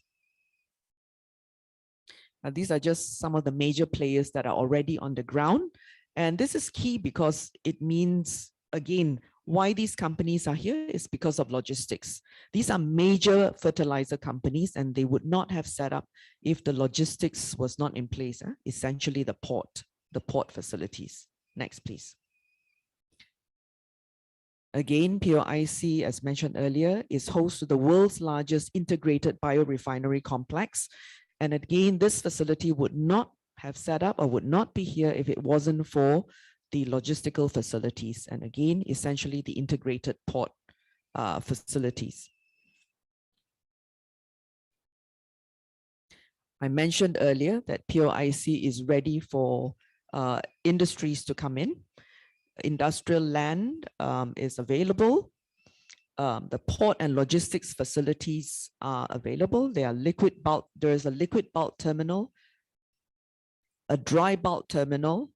These are just some of the major players that are already on the ground. And this is key because it means, again, why these companies are here is because of logistics. These are major fertilizer companies, and they would not have set up if the logistics was not in place, essentially the port facilities. Next, please. Again, POIC, as mentioned earlier, is host to the world's largest integrated biorefinery complex. And again, this facility would not have set up or would not be here if it wasn't for the logistical facilities. And again, essentially the integrated port facilities. I mentioned earlier that POIC is ready for industries to come in. Industrial land is available. The port and logistics facilities are available. There is a liquid bulk terminal, a dry bulk terminal,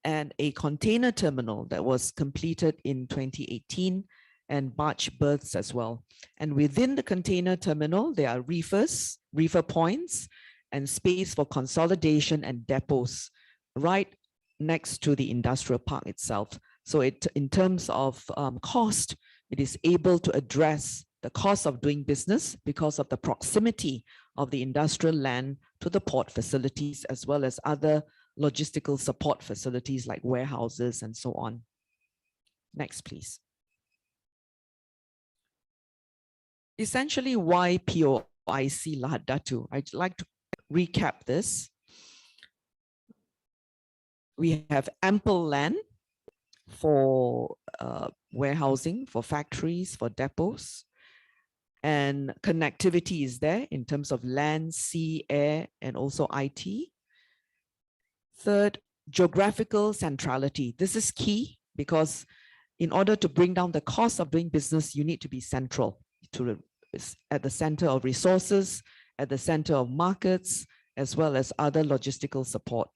and a container terminal that was completed in 2018, and barge berths as well. And within the container terminal, there are reefer points, and space for consolidation and depots right next to the industrial park itself. So in terms of cost, it is able to address the cost of doing business because of the proximity of the industrial land to the port facilities, as well as other logistical support facilities like warehouses and so on. Next, please. Essentially, why POIC Lahad Datu? I'd like to recap this. We have ample land for warehousing, for factories, for depots, and connectivity is there in terms of land, sea, air, and also IT. Third, geographical centrality. This is key because in order to bring down the cost of doing business, you need to be central, at the center of resources, at the center of markets, as well as other logistical support.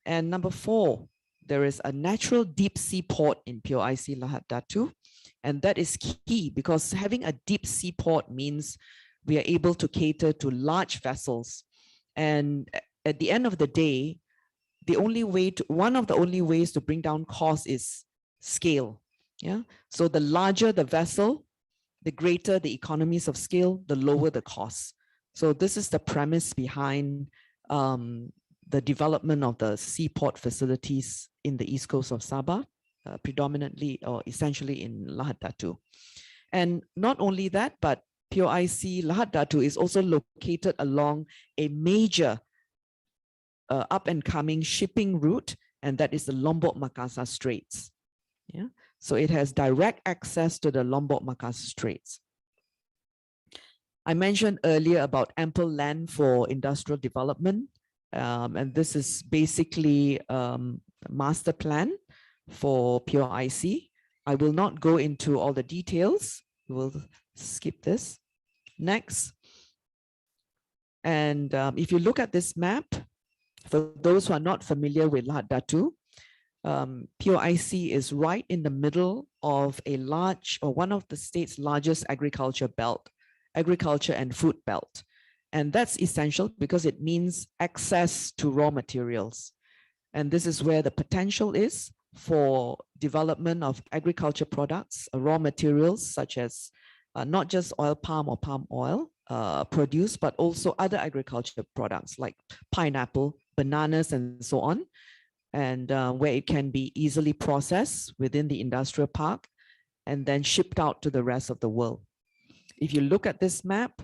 And number 4, there is a natural deep sea port in POIC Lahad Datu. And that is key because having a deep sea port means we are able to cater to large vessels. And at the end of the day, one of the only ways to bring down cost is scale. Yeah. So the larger the vessel, the greater the economies of scale, the lower the cost. So this is the premise behind the development of the seaport facilities in the east coast of Sabah, predominantly or essentially in Lahad Datu. And not only that, but POIC Lahad Datu is also located along a major up and coming shipping route, and that is the Lombok-Makassar Straits. Yeah, so it has direct access to the Lombok-Makassar Straits. I mentioned earlier about ample land for industrial development, and this is basically master plan for POIC. I will not go into all the details. We'll skip this. Next. And if you look at this map, for those who are not familiar with Lahad Datu, POIC is right in the middle of one of the state's largest agriculture and food belt. And that's essential because it means access to raw materials. And this is where the potential is for development of agriculture products, raw materials such as not just oil palm or palm oil produced, but also other agriculture products like pineapple, bananas, and so on. And where it can be easily processed within the industrial park and then shipped out to the rest of the world. If you look at this map,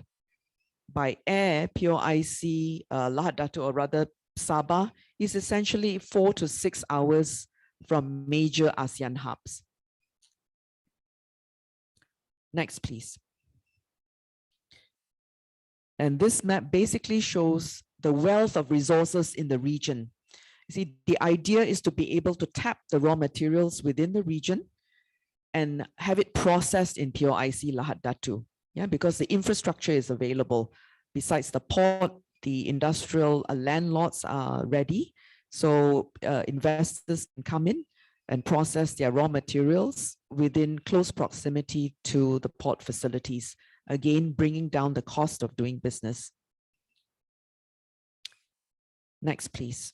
by air, POIC Lahad Datu, or rather Sabah, is essentially 4 to 6 hours from major ASEAN hubs. Next, please. And this map basically shows the wealth of resources in the region. You see, the idea is to be able to tap the raw materials within the region and have it processed in POIC Lahad Datu. Yeah, because the infrastructure is available. Besides the port, the industrial land lots are ready. So investors can come in and process their raw materials within close proximity to the port facilities, again, bringing down the cost of doing business. Next, please.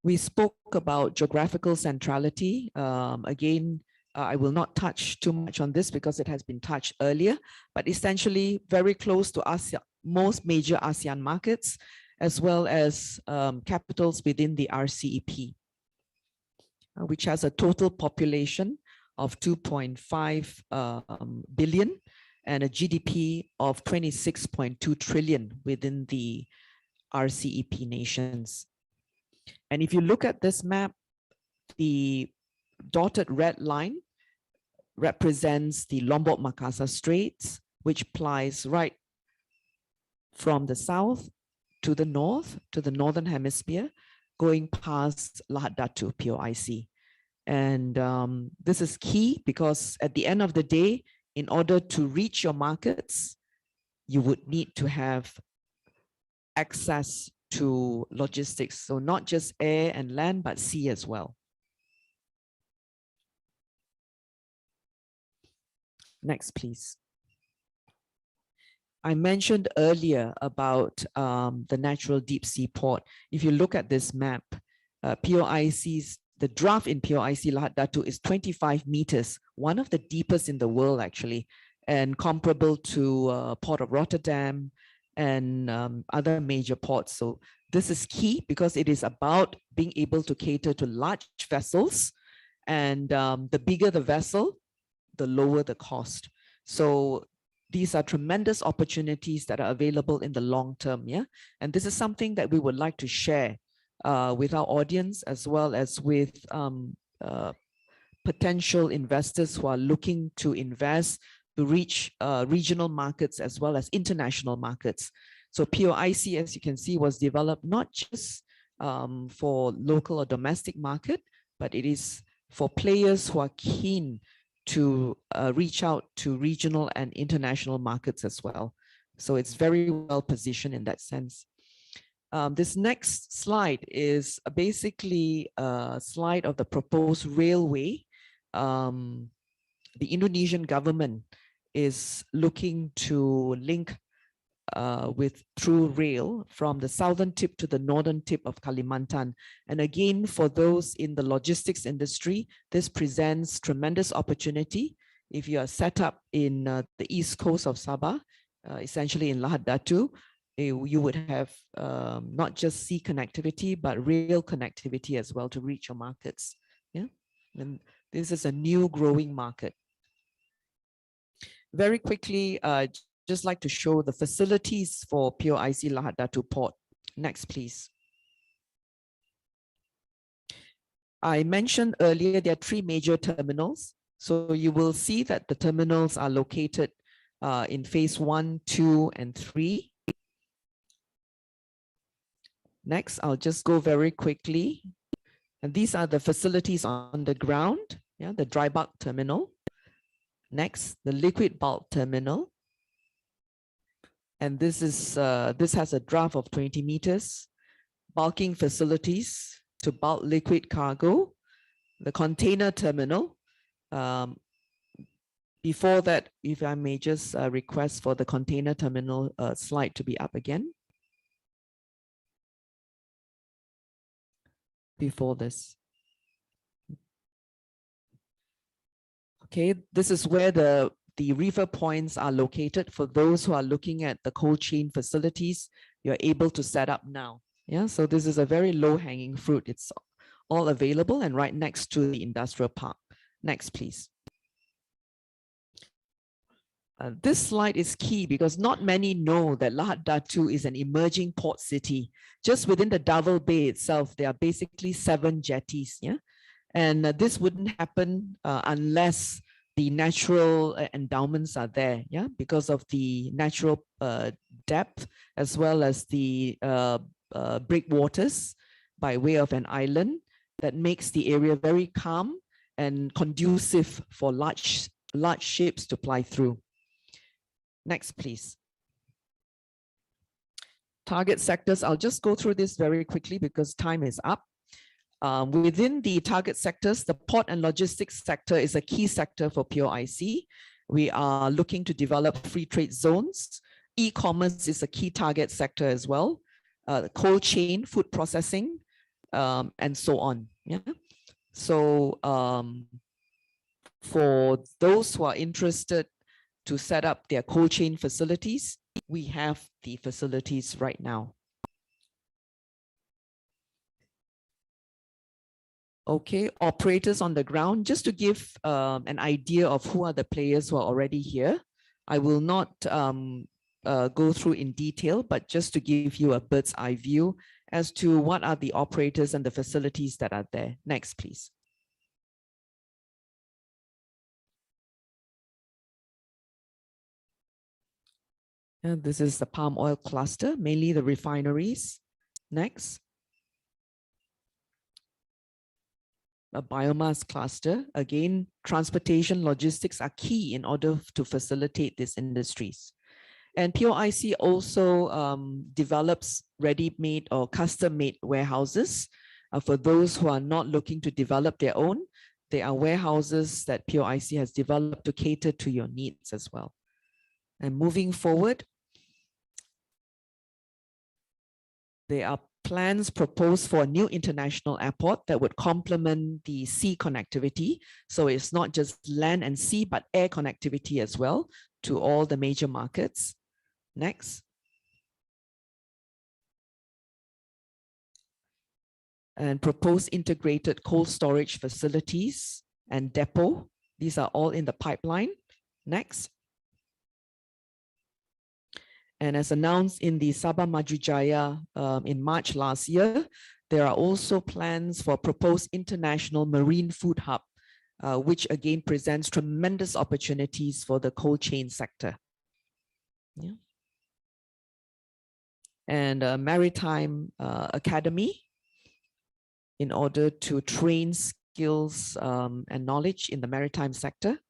We spoke about geographical centrality. Again, I will not touch too much on this because it has been touched earlier, but essentially very close to ASEAN, most major ASEAN markets, as well as capitals within the RCEP, which has a total population of 2.5 billion and a GDP of 26.2 trillion within the RCEP nations. And if you look at this map, the dotted red line represents the Lombok-Makassar Straits, which plies right from the south to the north, to the northern hemisphere, going past Lahad Datu POIC. And this is key because at the end of the day, in order to reach your markets, you would need to have access to logistics. So not just air and land, but sea as well. Next, please. I mentioned earlier about the natural deep sea port. If you look at this map, POIC's, the draft in POIC Lahad Datu is 25 meters, one of the deepest in the world actually, and comparable to Port of Rotterdam and other major ports. So this is key because it is about being able to cater to large vessels, and the bigger the vessel, the lower the cost. So these are tremendous opportunities that are available in the long term, yeah? And this is something that we would like to share with our audience, as well as with potential investors who are looking to invest to reach regional markets as well as international markets. So POIC, as you can see, was developed not just for local or domestic market, but it is for players who are keen to reach out to regional and international markets as well. So it's very well positioned in that sense. This next slide is basically a slide of the proposed railway. The Indonesian government is looking to link through rail from the southern tip to the northern tip of Kalimantan. And again, for those in the logistics industry, this presents tremendous opportunity. If you are set up in the east coast of Sabah, essentially in Lahad Datu, you would have not just sea connectivity, but rail connectivity as well to reach your markets. Yeah, and this is a new growing market. Very quickly, just like to show the facilities for POIC Lahad Datu Port. Next, please. I mentioned earlier there are 3 major terminals. So you will see that the terminals are located in phase 1, 2, and 3. Next, I'll just go very quickly. And these are the facilities on the ground. Yeah, the dry bulk terminal. Next, the liquid bulk terminal. And this has a draft of 20 meters. Bulking facilities to bulk liquid cargo. The container terminal. Before that, if I may just request for the container terminal slide to be up again. Before this. Okay, this is where the reefer points are located. For those who are looking at the cold chain facilities, you're able to set up now. Yeah, so this is a very low-hanging fruit. It's all available and right next to the industrial park. Next, please. This slide is key because not many know that Lahad Datu is an emerging port city. Just within the Davao Bay itself, there are basically 7 jetties. Yeah, and this wouldn't happen unless the natural endowments are there. Yeah, because of the natural depth as well as the breakwaters by way of an island that makes the area very calm and conducive for large ships to ply through. Next, please. Target sectors, I'll just go through this very quickly because time is up. Within the target sectors, the port and logistics sector is a key sector for POIC. We are looking to develop free trade zones. E-commerce is a key target sector as well. Cold chain, food processing, and so on. Yeah. So for those who are interested to set up their cold chain facilities, we have the facilities right now. Okay, operators on the ground, just to give an idea of who are the players who are already here. I will not go through in detail, but just to give you a bird's eye view as to what are the operators and the facilities that are there. Next, please. And this is the palm oil cluster, mainly the refineries. Next. A biomass cluster. Again, transportation logistics are key in order to facilitate these industries. And POIC also develops ready-made or custom-made warehouses. For those who are not looking to develop their own, there are warehouses that POIC has developed to cater to your needs as well. And moving forward, there are plans proposed for a new international airport that would complement the sea connectivity. So it's not just land and sea, but air connectivity as well to all the major markets. Next. And proposed integrated cold storage facilities and depot. These are all in the pipeline. Next. And as announced in the Sabah Maju Jaya in March last year, there are also plans for proposed international marine food hub, which again presents tremendous opportunities for the cold chain sector. Yeah. And a maritime academy in order to train skills and knowledge in the maritime sector.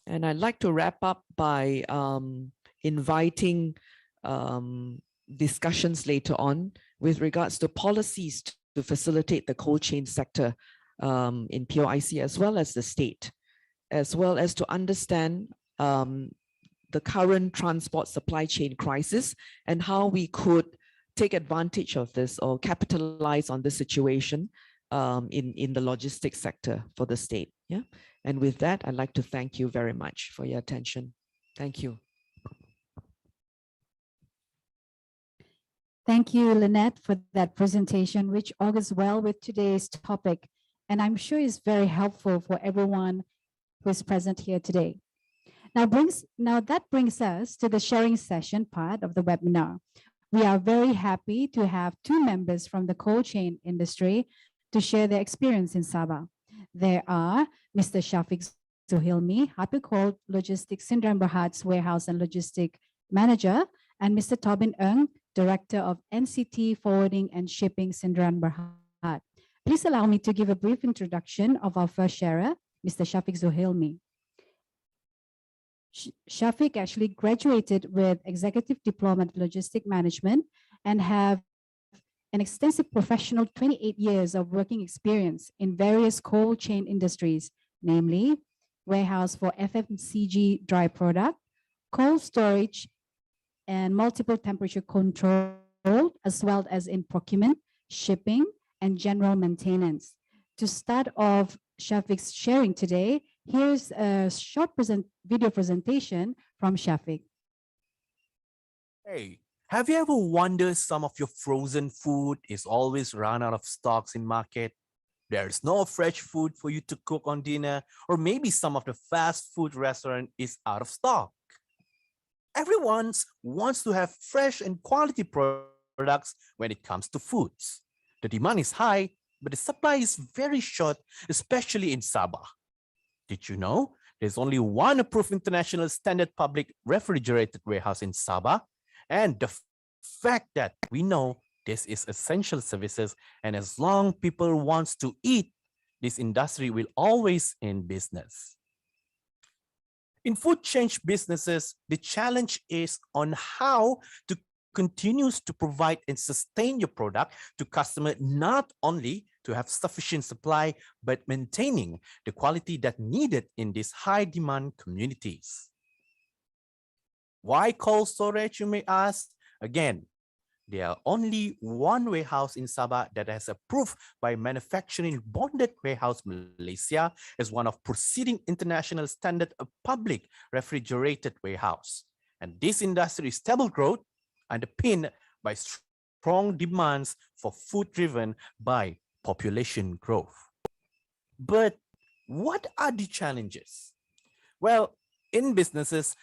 And I'd like to wrap up by inviting discussions later on with regards to policies to facilitate the cold chain sector in POIC as well as the state, as well as to understand the current transport supply chain crisis and how we could take advantage of this or capitalize on this situation in the logistics sector for the state. Yeah. And with that, I'd like to thank you very much for your attention. Thank you. Thank you, Lynette, for that presentation, which augurs well with today's topic. And I'm sure is very helpful for everyone who is present here today. Now that brings us to the sharing session part of the webinar. We are very happy to have two members from the cold chain industry to share their experience in Sabah. There are Mr. Shafiq Zuhilmi, Happy Cold Logistics Sdn Bhd Warehouse and Logistic Manager, and Mr. Tobin Ng, Director of NCT Forwarding and Shipping Sdn Bhd. Please allow me to give a brief introduction of our first sharer, Mr. Shafiq Zuhilmi. Shafiq actually graduated with Executive Diploma in Logistic Management and have an extensive professional 28 years of working experience in various cold chain industries, namely warehouse for FMCG dry product, cold storage, and multiple temperature control, as well as in procurement, shipping, and general maintenance. To start off Shafiq's sharing today, here's a short video presentation from Shafiq. Hey, have you ever wondered some of your frozen food is always run out of stocks in market? There's no fresh food for you to cook on dinner, or maybe some of the fast food restaurant is out of stock. Everyone wants to have fresh and quality products when it comes to foods. The demand is high, but the supply is very short, especially in Sabah. Did you know there's only one approved international standard public refrigerated warehouse in Sabah? And the fact that we know this is essential services, and as long people wants to eat, this industry will always in business. In food chain businesses, the challenge is on how to continues to provide and sustain your product to customer, not only to have sufficient supply, but maintaining the quality that needed in these high demand communities. Why cold storage, you may ask? Again, There are only one warehouse in Sabah that has approved by Manufacturing Bonded Warehouse Malaysia as one of proceeding international standard a public refrigerated warehouse. And this industry is stable growth underpinned by strong demands for food driven by population growth. But what are the challenges? Well, in businesses,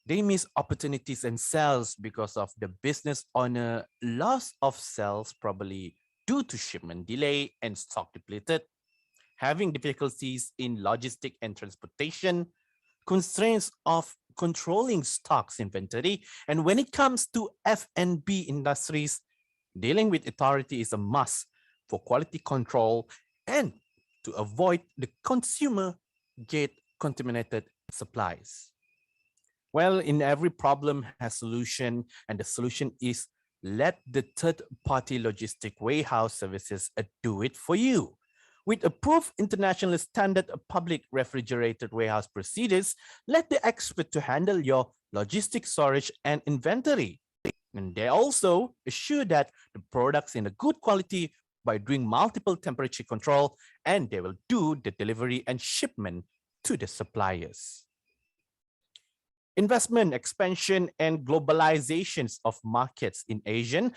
they miss opportunities and sales because of the business owner loss of sales, probably due to shipment delay and stock depleted, having difficulties in logistic and transportation, constraints of controlling stocks inventory. And when it comes to F&B industries, dealing with authority is a must for quality control and to avoid the consumer get contaminated supplies. Well, in every problem has solution, and the solution is let the third-party logistic warehouse services do it for you. With approved international standard public refrigerated warehouse procedures, let the expert to handle your logistic storage and inventory. And they also assure that the products in a good quality by doing multiple temperature control, and they will do the delivery and shipment to the suppliers. Investment, expansion, and globalizations of markets in Asia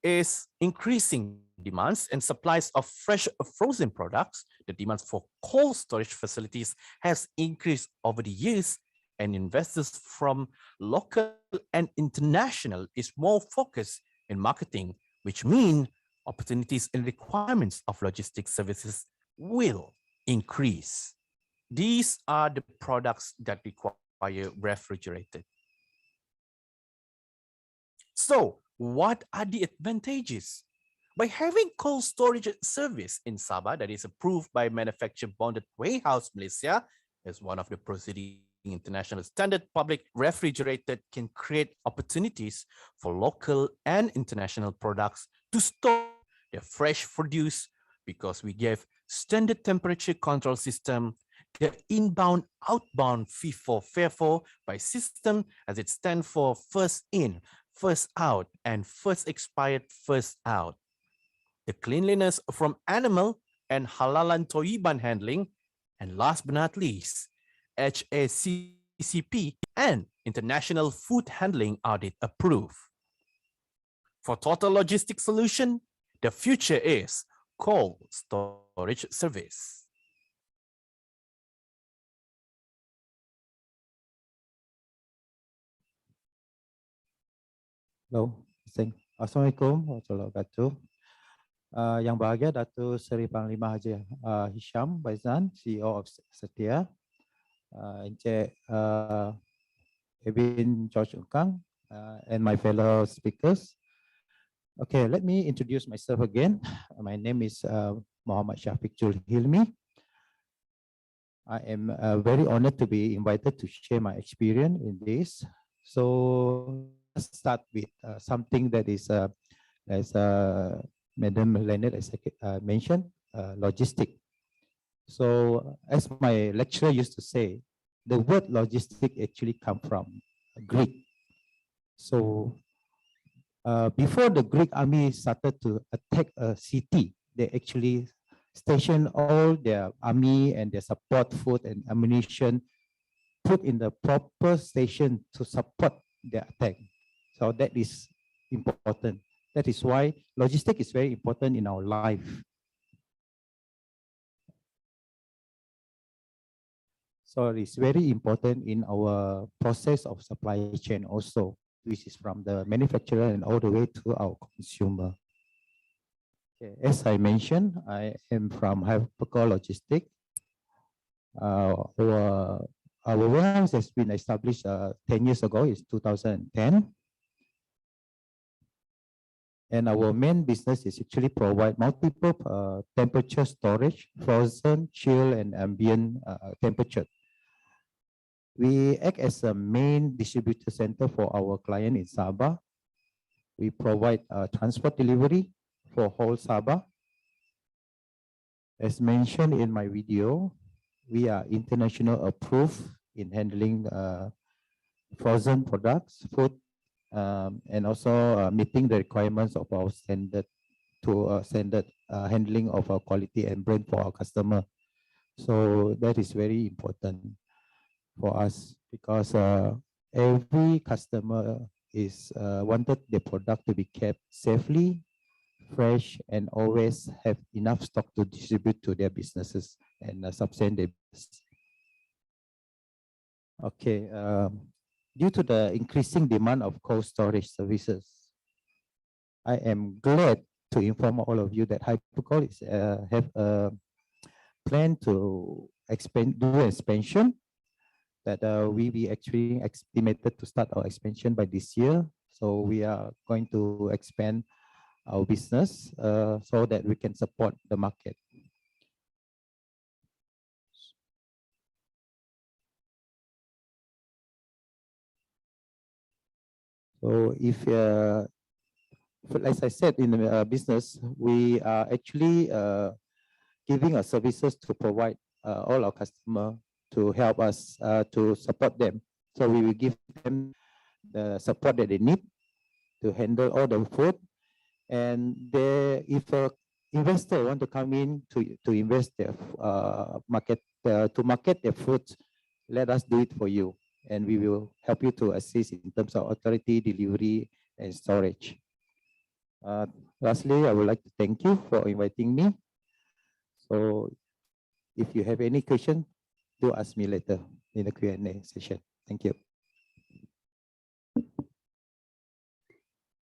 is increasing demands and supplies of fresh frozen products. The demands for cold storage facilities has increased over the years, and investors from local and international is more focused in marketing, which means opportunities and requirements of logistics services will increase. These are the products that require refrigerated. So, what are the advantages? By having cold storage service in Sabah that is approved by Manufacturing Bonded Warehouse Malaysia as one of the proceeding international standard public refrigerated can create opportunities for local and international products to store their fresh produce because we give standard temperature control system, the inbound outbound FIFO FAIRFO by system as it stands for first in, first out, and first expired, first out. The cleanliness from animal and halalan toiban handling, and last but not least, HACCP and International Food Handling Audit approved. For total logistic solution, the future is cold storage service. Hello, Assalamualaikum warahmatullahi wabarakatuh. Yang bahagia Datuk Seri Panglima Haji Hisham Baizan, CEO of Sedia, Encik Ebin George Ukang, and my fellow speakers. Okay, let me introduce myself again. My name is Muhammad Syafiq Jul Hilmi. I am very honored to be invited to share my experience in this. So let's start with something that is, as Madam Leonard mentioned, logistic. So as my lecturer used to say, the word logistic actually come from Greek. So before the Greek army started to attack a city, they actually stationed all their army and their support food and ammunition put in the proper station to support their attack. So that is important. That is why logistics is very important in our life. So it's very important in our process of supply chain also, which is from the manufacturer and all the way to our consumer. Okay. As I mentioned, I am from Hypercore Logistics. Our warehouse has been established 10 years ago, it's 2010. And our main business is actually provide multiple temperature storage, frozen, chill, and ambient temperature. We act as a main distributor center for our client in Sabah. We provide transport delivery for whole Sabah. As mentioned in my video, we are international approved in handling frozen products, food, and also meeting the requirements of our standard handling of our quality and brand for our customer. So that is very important for us because every customer is wanted the product to be kept safely, fresh, and always have enough stock to distribute to their businesses and sustain their business. Okay, due to the increasing demand of cold storage services, I am glad to inform all of you that Hypercold is have a plan to do expansion that we be actually estimated to start our expansion by this year. So we are going to expand our business so that we can support the market. So if, as I said, in the business, we are actually giving our services to provide all our customers to help us to support them. So we will give them the support that they need to handle all the food. And if a investor want to come in to invest their market to market their food, let us do it for you, and we will help you to assist in terms of authority, delivery, and storage. Lastly, I would like to thank you for inviting me. So if you have any question, do ask me later in the Q&A session. Thank you.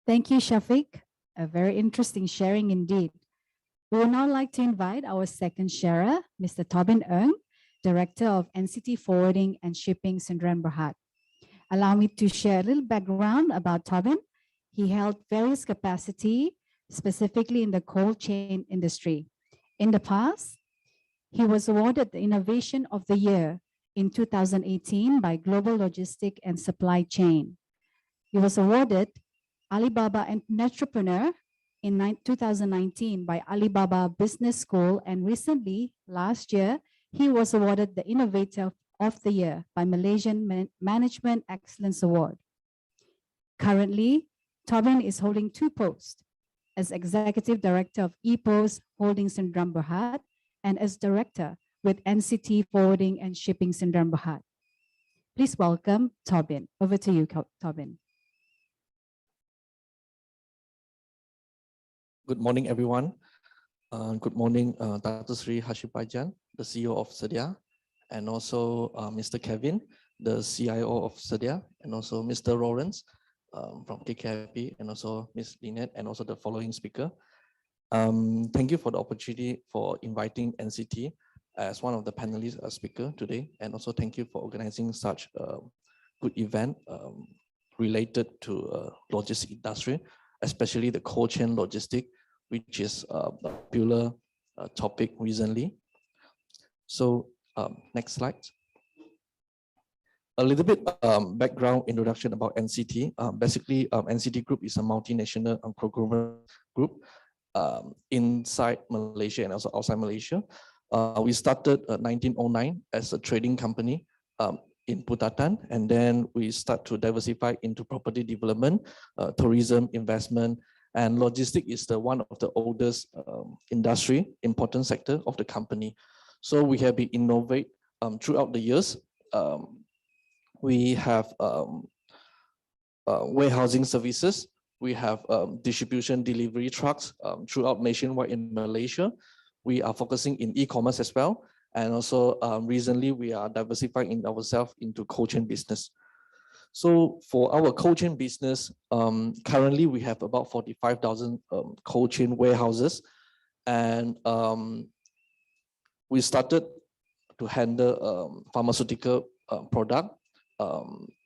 Thank you, Shafiq. A very interesting sharing indeed. We would now like to invite our second sharer, Mr. Tobin Ng, Director of NCT Forwarding and Shipping, Sdn Bhd. Allow me to share a little background about Tobin. He held various capacity, specifically in the cold chain industry. In the past, he was awarded the Innovation of the Year in 2018 by Global Logistic and Supply Chain. He was awarded Alibaba Entrepreneur in 2019 by Alibaba Business School, and recently, last year, he was awarded the Innovator of the Year by Malaysian Management Excellence Award. Currently, Tobin is holding two posts as Executive Director of EPOS Holdings Sdn Bhd and as Director with NCT Forwarding and Shipping Sdn Bhd. Please welcome Tobin. Over to you, Tobin. Good morning, everyone. Good morning, Dr. Sri Hashim Baijan, the CEO of Sedia, and also Mr. Kevin, the CIO of Sedia, and also Mr. Lawrence from KKIP, and also Ms. Lynette, and also the following speaker. Thank you for the opportunity for inviting NCT as one of the panelists speaker today, and also thank you for organizing such a good event related to logistics industry, especially the cold chain logistic, which is a popular topic recently. So next slide. A little bit background introduction about NCT. Basically, NCT Group is a multinational procurement group inside Malaysia and also outside Malaysia. We started 1909 as a trading company in Putatan, and then we start to diversify into property development, tourism, investment, and logistics is the one of the oldest industry, important sector of the company. So we have been innovate throughout the years. We have warehousing services. We have distribution delivery trucks throughout nationwide in Malaysia. We are focusing in e-commerce as well. And also recently we are diversifying ourselves into cold chain business. So for our cold chain business, currently we have about 45,000 cold chain warehouses. And we started to handle pharmaceutical product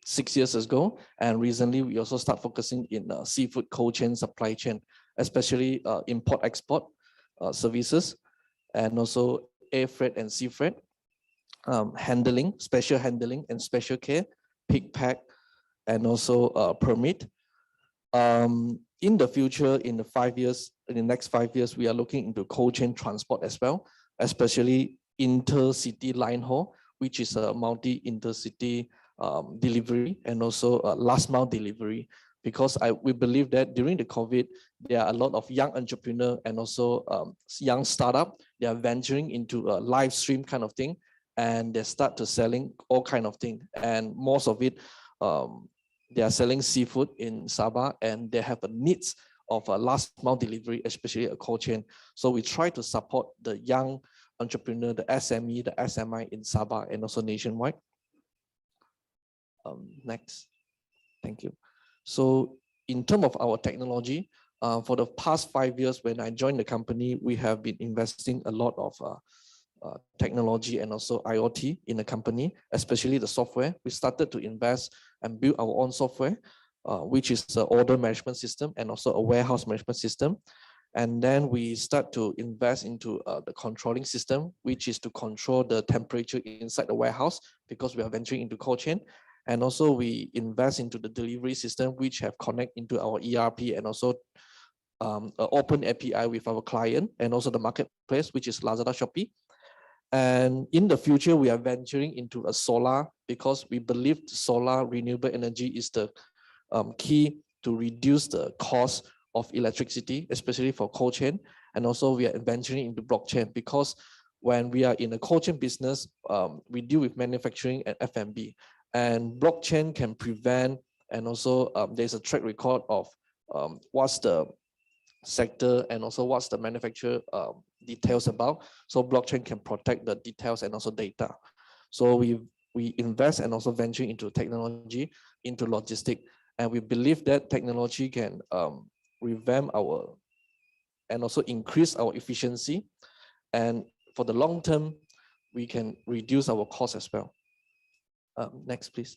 6 years ago. And recently we also start focusing in seafood cold chain supply chain, especially import-export services, and also air freight and sea freight, handling, special handling and special care, pick, pack, and also permit. In the future, in the next 5 years, we are looking into cold chain transport as well, especially intercity line haul, which is a multi-intercity delivery, and also last mile delivery, because we believe that during the COVID, there are a lot of young entrepreneur and also young startup. They are venturing into a live stream kind of thing, and they start to selling all kind of thing. And most of it, they are selling seafood in Sabah, and they have a needs of a last mile delivery, especially a cold chain. So we try to support the young entrepreneur, the SME, the SMI in Sabah and also nationwide. Next, thank you. So in terms of our technology, for the past 5 years when I joined the company, we have been investing a lot of technology and also IoT in the company, especially the software. We started to invest and build our own software, which is the order management system and also a warehouse management system. And then we start to invest into the controlling system, which is to control the temperature inside the warehouse because we are venturing into cold chain. And also we invest into the delivery system, which have connect into our ERP and also an open API with our client and also the marketplace, which is Lazada, Shopee. And in the future, we are venturing into a solar because we believe solar renewable energy is the key to reduce the cost of electricity, especially for cold chain. And also we are venturing into blockchain because when we are in a cold chain business, we deal with manufacturing and F&B. And blockchain can prevent, and also there's a track record of what's the sector and also what's the manufacturer details about. So blockchain can protect the details and also data. So we invest and also venture into technology, into logistics. And we believe that technology can revamp our and also increase our efficiency. And for the long term, we can reduce our costs as well. Next, please.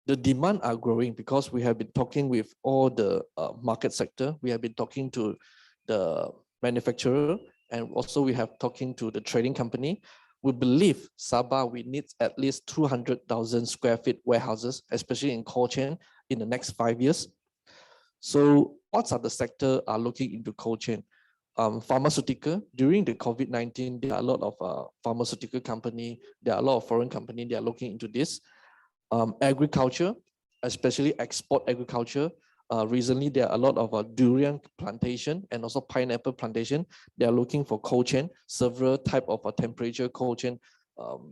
The demand are growing because we have been talking with all the market sector. We have been talking to the manufacturer, and also we have talking to the trading company. We believe Sabah, we need at least 200,000 square feet warehouses, especially in cold chain, in the next 5 years. So what are the sector are looking into cold chain? Pharmaceutical, during the COVID-19, there are a lot of pharmaceutical company, there are a lot of foreign company, they are looking into this. Agriculture, especially export agriculture. Recently, there are a lot of durian plantation and also pineapple plantation. They are looking for cold chain, several type of temperature cold chain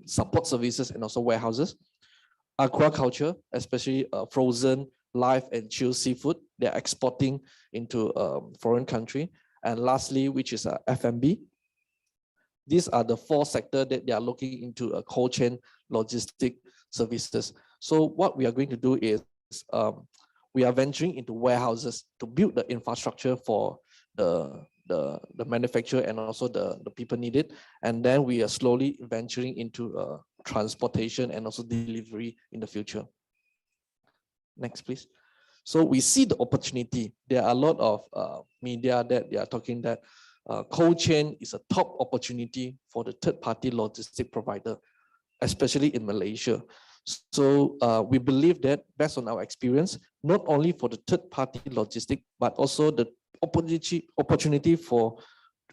support services and also warehouses. Aquaculture, especially frozen, live and chilled seafood. They are exporting into foreign country. And lastly, which is F&B. These are the 4 sectors that they are looking into a cold chain logistic services. So what we are going to do is we are venturing into warehouses to build the infrastructure for the manufacturer and also the people needed. And then we are slowly venturing into transportation and also delivery in the future. Next, please. So we see the opportunity. There are a lot of media that they are talking that cold chain is a top opportunity for the third-party logistic provider, especially in Malaysia. So we believe that based on our experience, not only for the third-party logistic, but also the opportunity for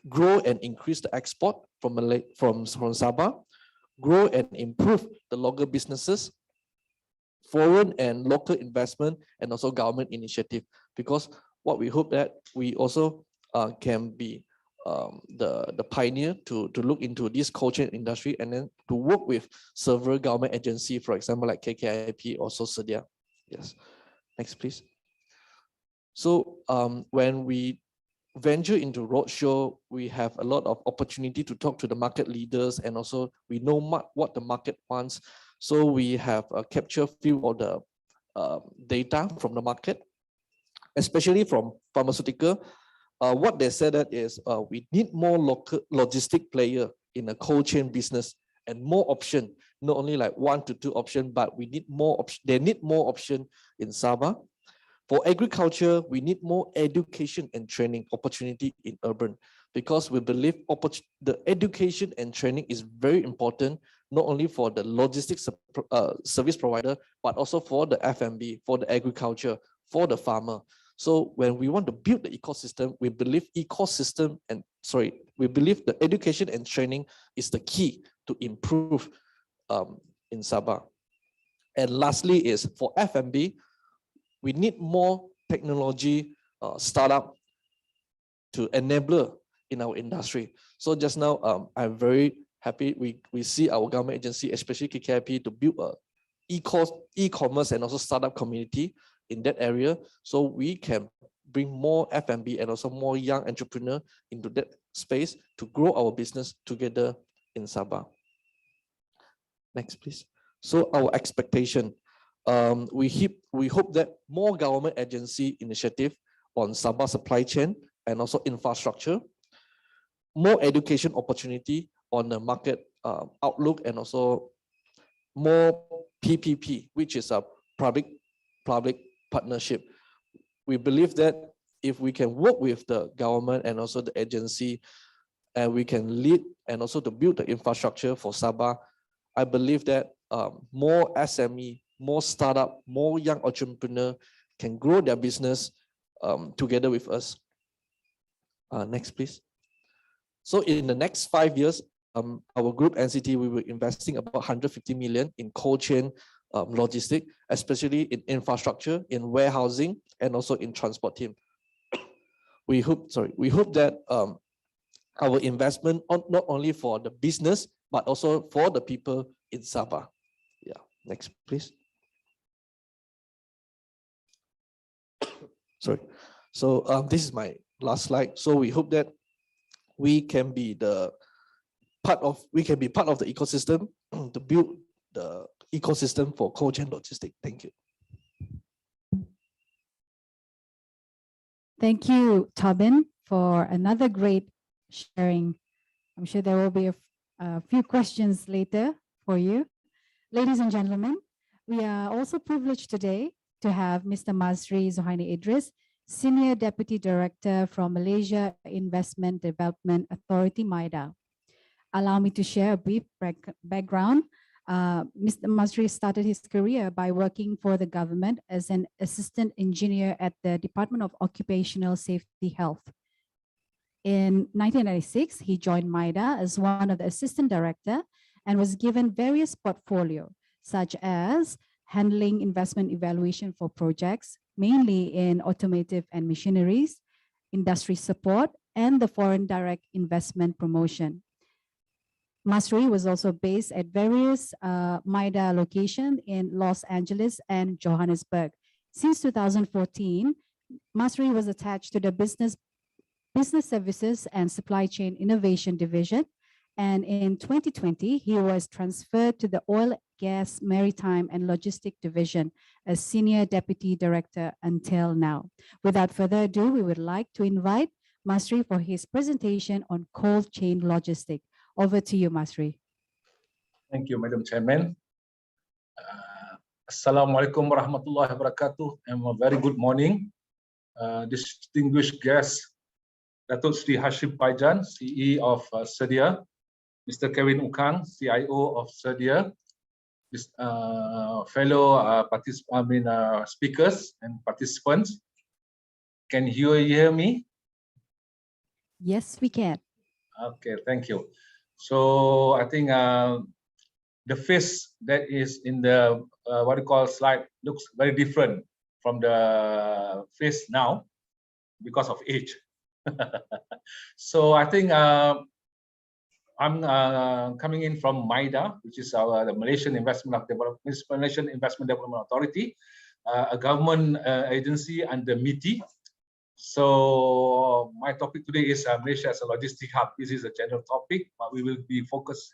grow and increase the export from Sabah, grow and improve the local businesses, foreign and local investment, and also government initiative. Because what we hope that we also can be the pioneer to look into this cold chain industry and then to work with several government agency, for example, like KKIP, also Sedia. Yes. Next, please. So when we venture into roadshow, we have a lot of opportunity to talk to the market leaders, and also we know what the market wants. So we have captured few of the data from the market, especially from pharmaceutical. What they said that is we need more local logistic player in a cold chain business and more option, not only like 1 to 2 option, but we need more option. They need more option in Sabah. For agriculture, we need more education and training opportunity in urban, because we believe the education and training is very important, not only for the logistics service provider, but also for the F&B, for the agriculture, for the farmer. So when we want to build the ecosystem, we believe we believe the education and training is the key to improve in Sabah. And lastly is for F&B, We need more technology startup to enabler in our industry. So just now, I'm very happy we see our government agency, especially KKIP, to build a e-commerce and also startup community in that area, so we can bring more F&B and also more young entrepreneur into that space to grow our business together in Sabah. Next, please. So our expectation, we hope that more government agency initiative on Sabah supply chain and also infrastructure, more education opportunity on the market outlook, and also more PPP, which is a public partnership. We believe that if we can work with the government and also the agency, and we can lead and also to build the infrastructure for Sabah, I believe that more SME, more startup, more young entrepreneur can grow their business together with us. Next, please. So in the next 5 years, our group NCT, we will investing about 150 million in cold chain logistic, especially in infrastructure, in warehousing, and also in transport team. We hope that our investment not only for the business, but also for the people in Sabah. Yeah, next, please. Sorry. So this is my last slide. So we hope that we can be part of the ecosystem to build the ecosystem for cold chain logistics. Thank you. Thank you, Tobin, for another great sharing. I'm sure there will be a few questions later for you. Ladies and gentlemen, we are also privileged today to have Mr. Masri Zohaini Idris, Senior Deputy Director from Malaysia Investment Development Authority, MIDA. Allow me to share a brief background. Mr. Masri started his career by working for the government as an assistant engineer at the Department of Occupational Safety Health. In 1996, he joined MIDA as one of the assistant director and was given various portfolio, such as handling investment evaluation for projects, mainly in automotive and machineries, industry support, and the foreign direct investment promotion. Masri was also based at various MIDA locations in Los Angeles and Johannesburg. Since 2014, Masri was attached to the Business Services and Supply Chain Innovation Division. And in 2020, he was transferred to the Oil, Gas, Maritime and Logistic Division as Senior Deputy Director until now. Without further ado, we would like to invite Masri for his presentation on cold chain logistics. Over to you, Masri. Thank you, Madam Chairman. Assalamualaikum warahmatullahi wabarakatuh, and a very good morning. Distinguished guests, Datuk Sri Hashim Paijan, CEO of Sedia, Mr. Kevin Ukang, CIO of Sedia, fellow speakers and participants. Can you hear me? Yes, we can. Okay, thank you. So I think the face that is in the what you call slide looks very different from the face now because of age. So I think I'm coming in from MIDA, which is the Malaysian Investment Development Authority, a government agency under MITI. So my topic today is Malaysia as a logistic hub. This is a general topic, but we will be focused,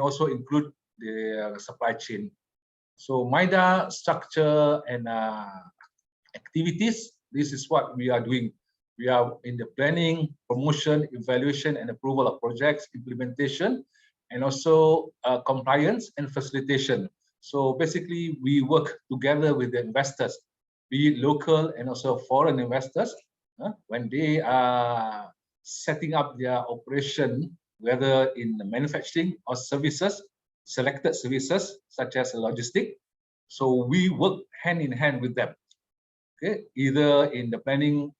also include the supply chain. So MIDA structure and activities, this is what we are doing. We are in the planning, promotion, evaluation, and approval of projects, implementation, and also compliance and facilitation. So basically, we work together with the investors, be it local and also foreign investors, when they are setting up their operation, whether in manufacturing or services, selected services such as logistic. So we work hand in hand with them, okay, either in the planning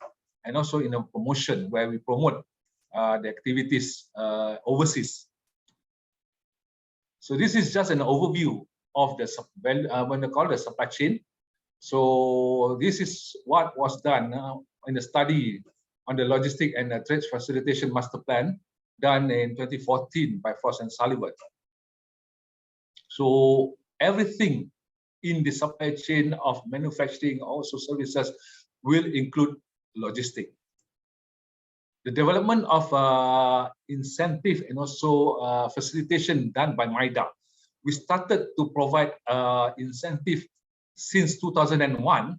and also in the promotion, where we promote the activities overseas. So this is just an overview of the when they call the supply chain. So this is what was done in the study on the logistic and trade facilitation master plan done in 2014 by Frost and Sullivan. So everything in the supply chain of manufacturing, also services, will include logistic. The development of incentive and also facilitation done by MIDA. We started to provide incentive since 2001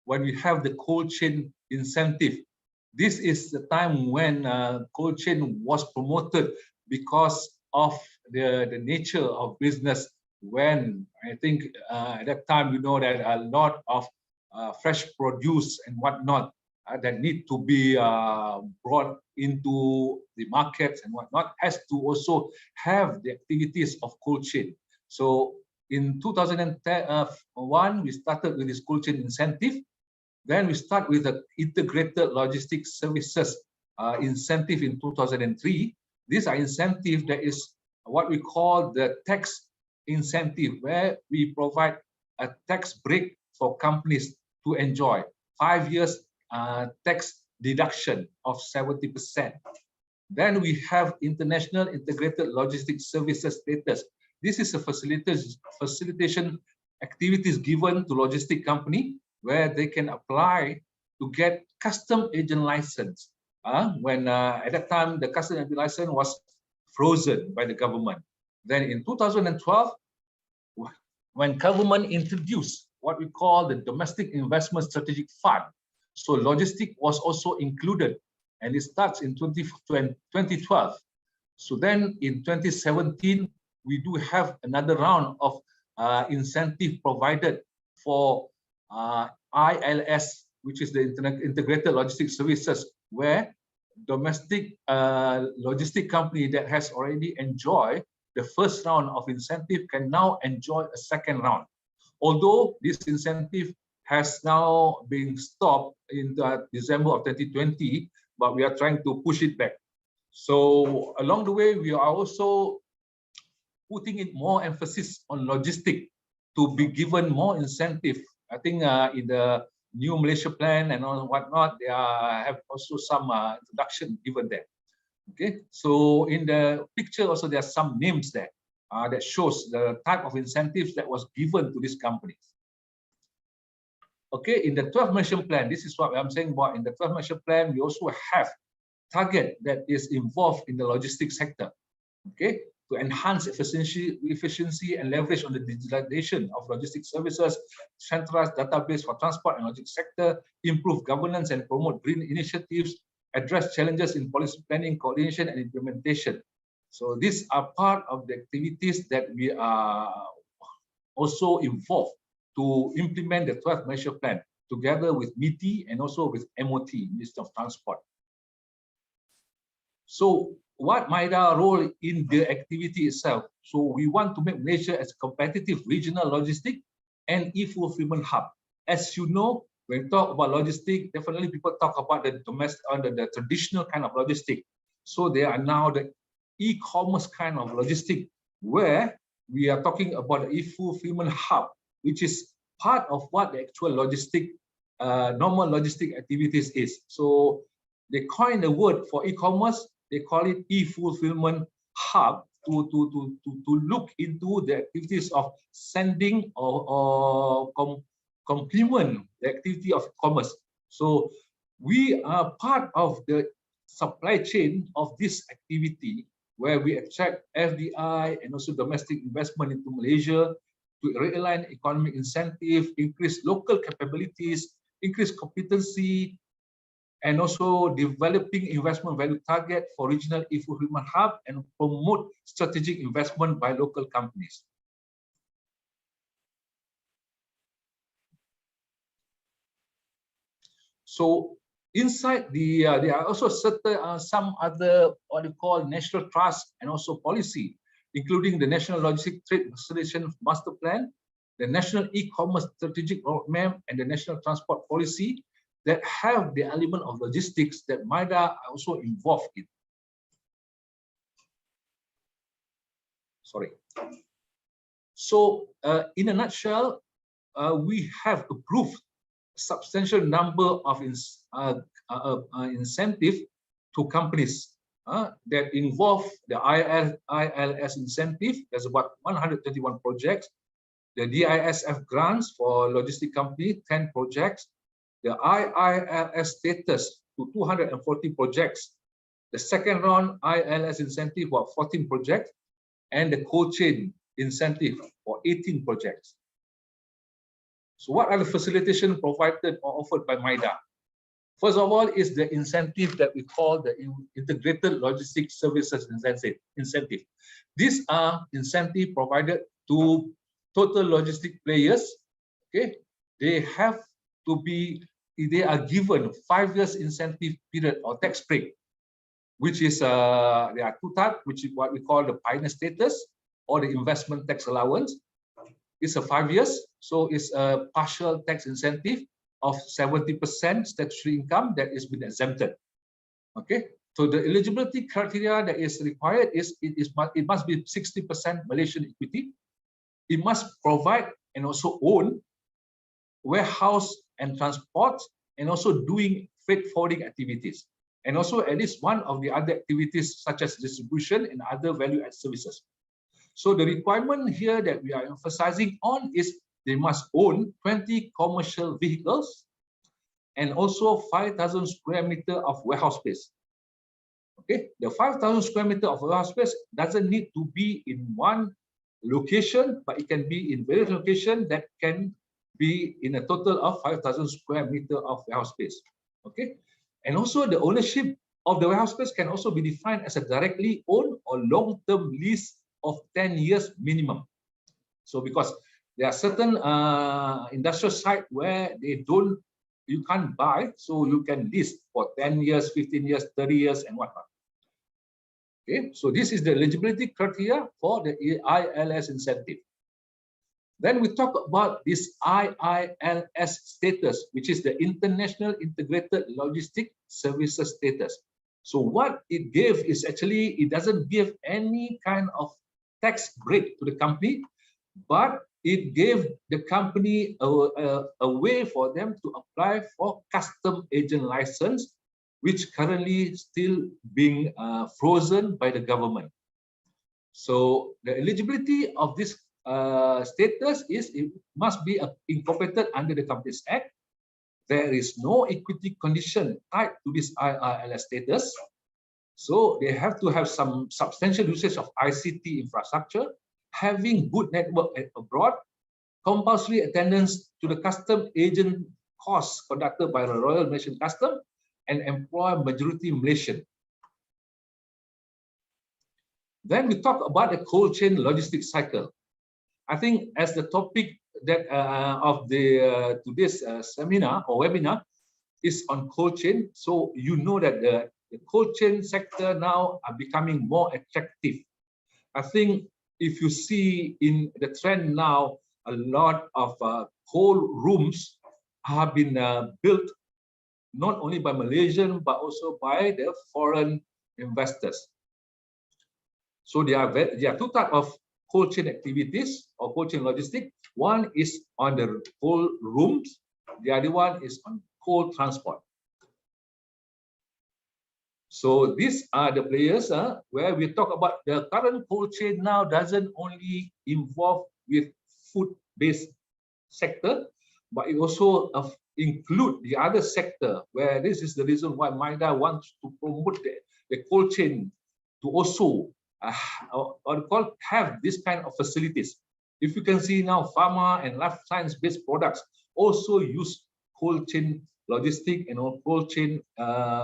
when we have the cold chain incentive. This is the time when cold chain was promoted because of the nature of business. When I think at that time, you know that a lot of fresh produce and whatnot that need to be brought into the markets and whatnot has to also have the activities of cold chain. So in 2001, we started with this cold chain incentive. Then we start with the integrated logistics services incentive in 2003. These are incentives that is what we call the tax incentive, where we provide a tax break for companies to enjoy 5 years tax deduction of 70%. Then we have international integrated logistics services status. This is a facilitation activities given to logistic company where they can apply to get custom agent license. When at that time the custom agent license was frozen by the government. Then in 2012, when government introduced what we call the Domestic Investment Strategic Fund, so logistic was also included, and it starts in 2012. So then in 2017, we do have another round of incentive provided for ILS, which is the Integrated Logistics Services, where domestic logistic company that has already enjoyed the first round of incentive can now enjoy a second round. Although this incentive has now been stopped in December of 2020, but we are trying to push it back. So along the way, we are also putting it more emphasis on logistic to be given more incentive. I think in the new Malaysia plan and all whatnot, they have also some introduction given there. Okay, so in the picture also there are some names there that shows the type of incentives that was given to these companies. Okay, in the 12th Malaysian plan, this is what I'm saying about in the 12th Malaysian plan, we also have target that is involved in the logistics sector. Okay, to enhance efficiency and leverage on the digitalization of logistics services, centralized database for transport and logistics sector, improve governance and promote green initiatives, address challenges in policy planning, coordination, and implementation. So these are part of the activities that we are also involved to implement the 12th Malaysia Plan together with MITI and also with MOT, Ministry of Transport. So what MIDA role in the activity itself? So we want to make Malaysia as a competitive regional logistic and e-fulfillment hub. As you know, when we talk about logistic, definitely people talk about the domestic or the traditional kind of logistic. So there are now the e-commerce kind of logistic where we are talking about the e-fulfillment hub, which is part of what the actual logistic, normal logistic activities is. So they coined the word for e-commerce, they call it e-fulfillment hub to look into the activities of sending or complement the activity of commerce. So we are part of the supply chain of this activity where we attract FDI and also domestic investment into Malaysia to realign economic incentive, increase local capabilities, increase competency, and also developing investment value target for regional e-fulfillment hub and promote strategic investment by local companies. So inside the there are also certain some other what you call national trust and also policy, including the National Logistic Trade Facilitation Master Plan, the National E-commerce Strategic Roadmap, and the National Transport Policy that have the element of logistics that MIDA are also involved in. Sorry. So in a nutshell, we have approved substantial number of incentive to companies that involve the ILS incentive. There's about 121 projects. The DISF grants for logistic company, 10 projects. The IILS status to 240 projects. The second round ILS incentive for 14 projects, and the cold chain incentive for 18 projects. So what are the facilitation provided or offered by MIDA? First of all is the incentive that we call the Integrated Logistics Services incentive. These are incentive provided to total logistic players. Okay, they are given 5 years incentive period or tax break, which is there are two types, which is what we call the pioneer status or the investment tax allowance. It's a 5 years, so it's a partial tax incentive of 70% statutory income that is been exempted. Okay, so the eligibility criteria that is required is it must be 60% Malaysian equity. It must provide and also own warehouse and transport, and also doing freight forwarding activities, and also at least one of the other activities such as distribution and other value-added services. So the requirement here that we are emphasizing on is they must own 20 commercial vehicles and also 5,000 square meter of warehouse space. Okay, the 5,000 square meter of warehouse space doesn't need to be in one location, but it can be in various locations that can be in a total of 5,000 square meter of warehouse space. Okay, and also the ownership of the warehouse space can also be defined as a directly owned or long-term lease of 10 years minimum. So because there are certain industrial sites where you can't buy, so you can lease for 10 years, 15 years, 30 years, and whatnot. Okay, so this is the eligibility criteria for the ILS incentive. Then we talk about this IILS status, which is the International Integrated Logistic Services status. So what it gives is actually, it doesn't give any kind of tax break to the company, but it gave the company a way for them to apply for custom agent license, which currently still being frozen by the government. So the eligibility of this status is it must be incorporated under the Companies Act. There is no equity condition tied to this IILS status. So they have to have some substantial usage of ICT infrastructure, having good network abroad, compulsory attendance to the custom agent course conducted by the Royal Malaysian Custom, and employ majority Malaysian. Then we talk about the cold chain logistics cycle. I think as the topic that of the today's seminar or webinar is on cold chain, so you know that the cold chain sector now are becoming more attractive. I think if you see in the trend now, a lot of cold rooms have been built not only by Malaysian but also by the foreign investors. So there are two types of cold chain activities or cold chain logistics. One is on the cold rooms, the other one is on cold transport. So these are the players where we talk about the current cold chain now doesn't only involve with food-based sector, but it also include the other sector, where this is the reason why MIDA wants to promote the cold chain to also have this kind of facilities. If you can see now, pharma and life science-based products also use cold chain logistic and cold chain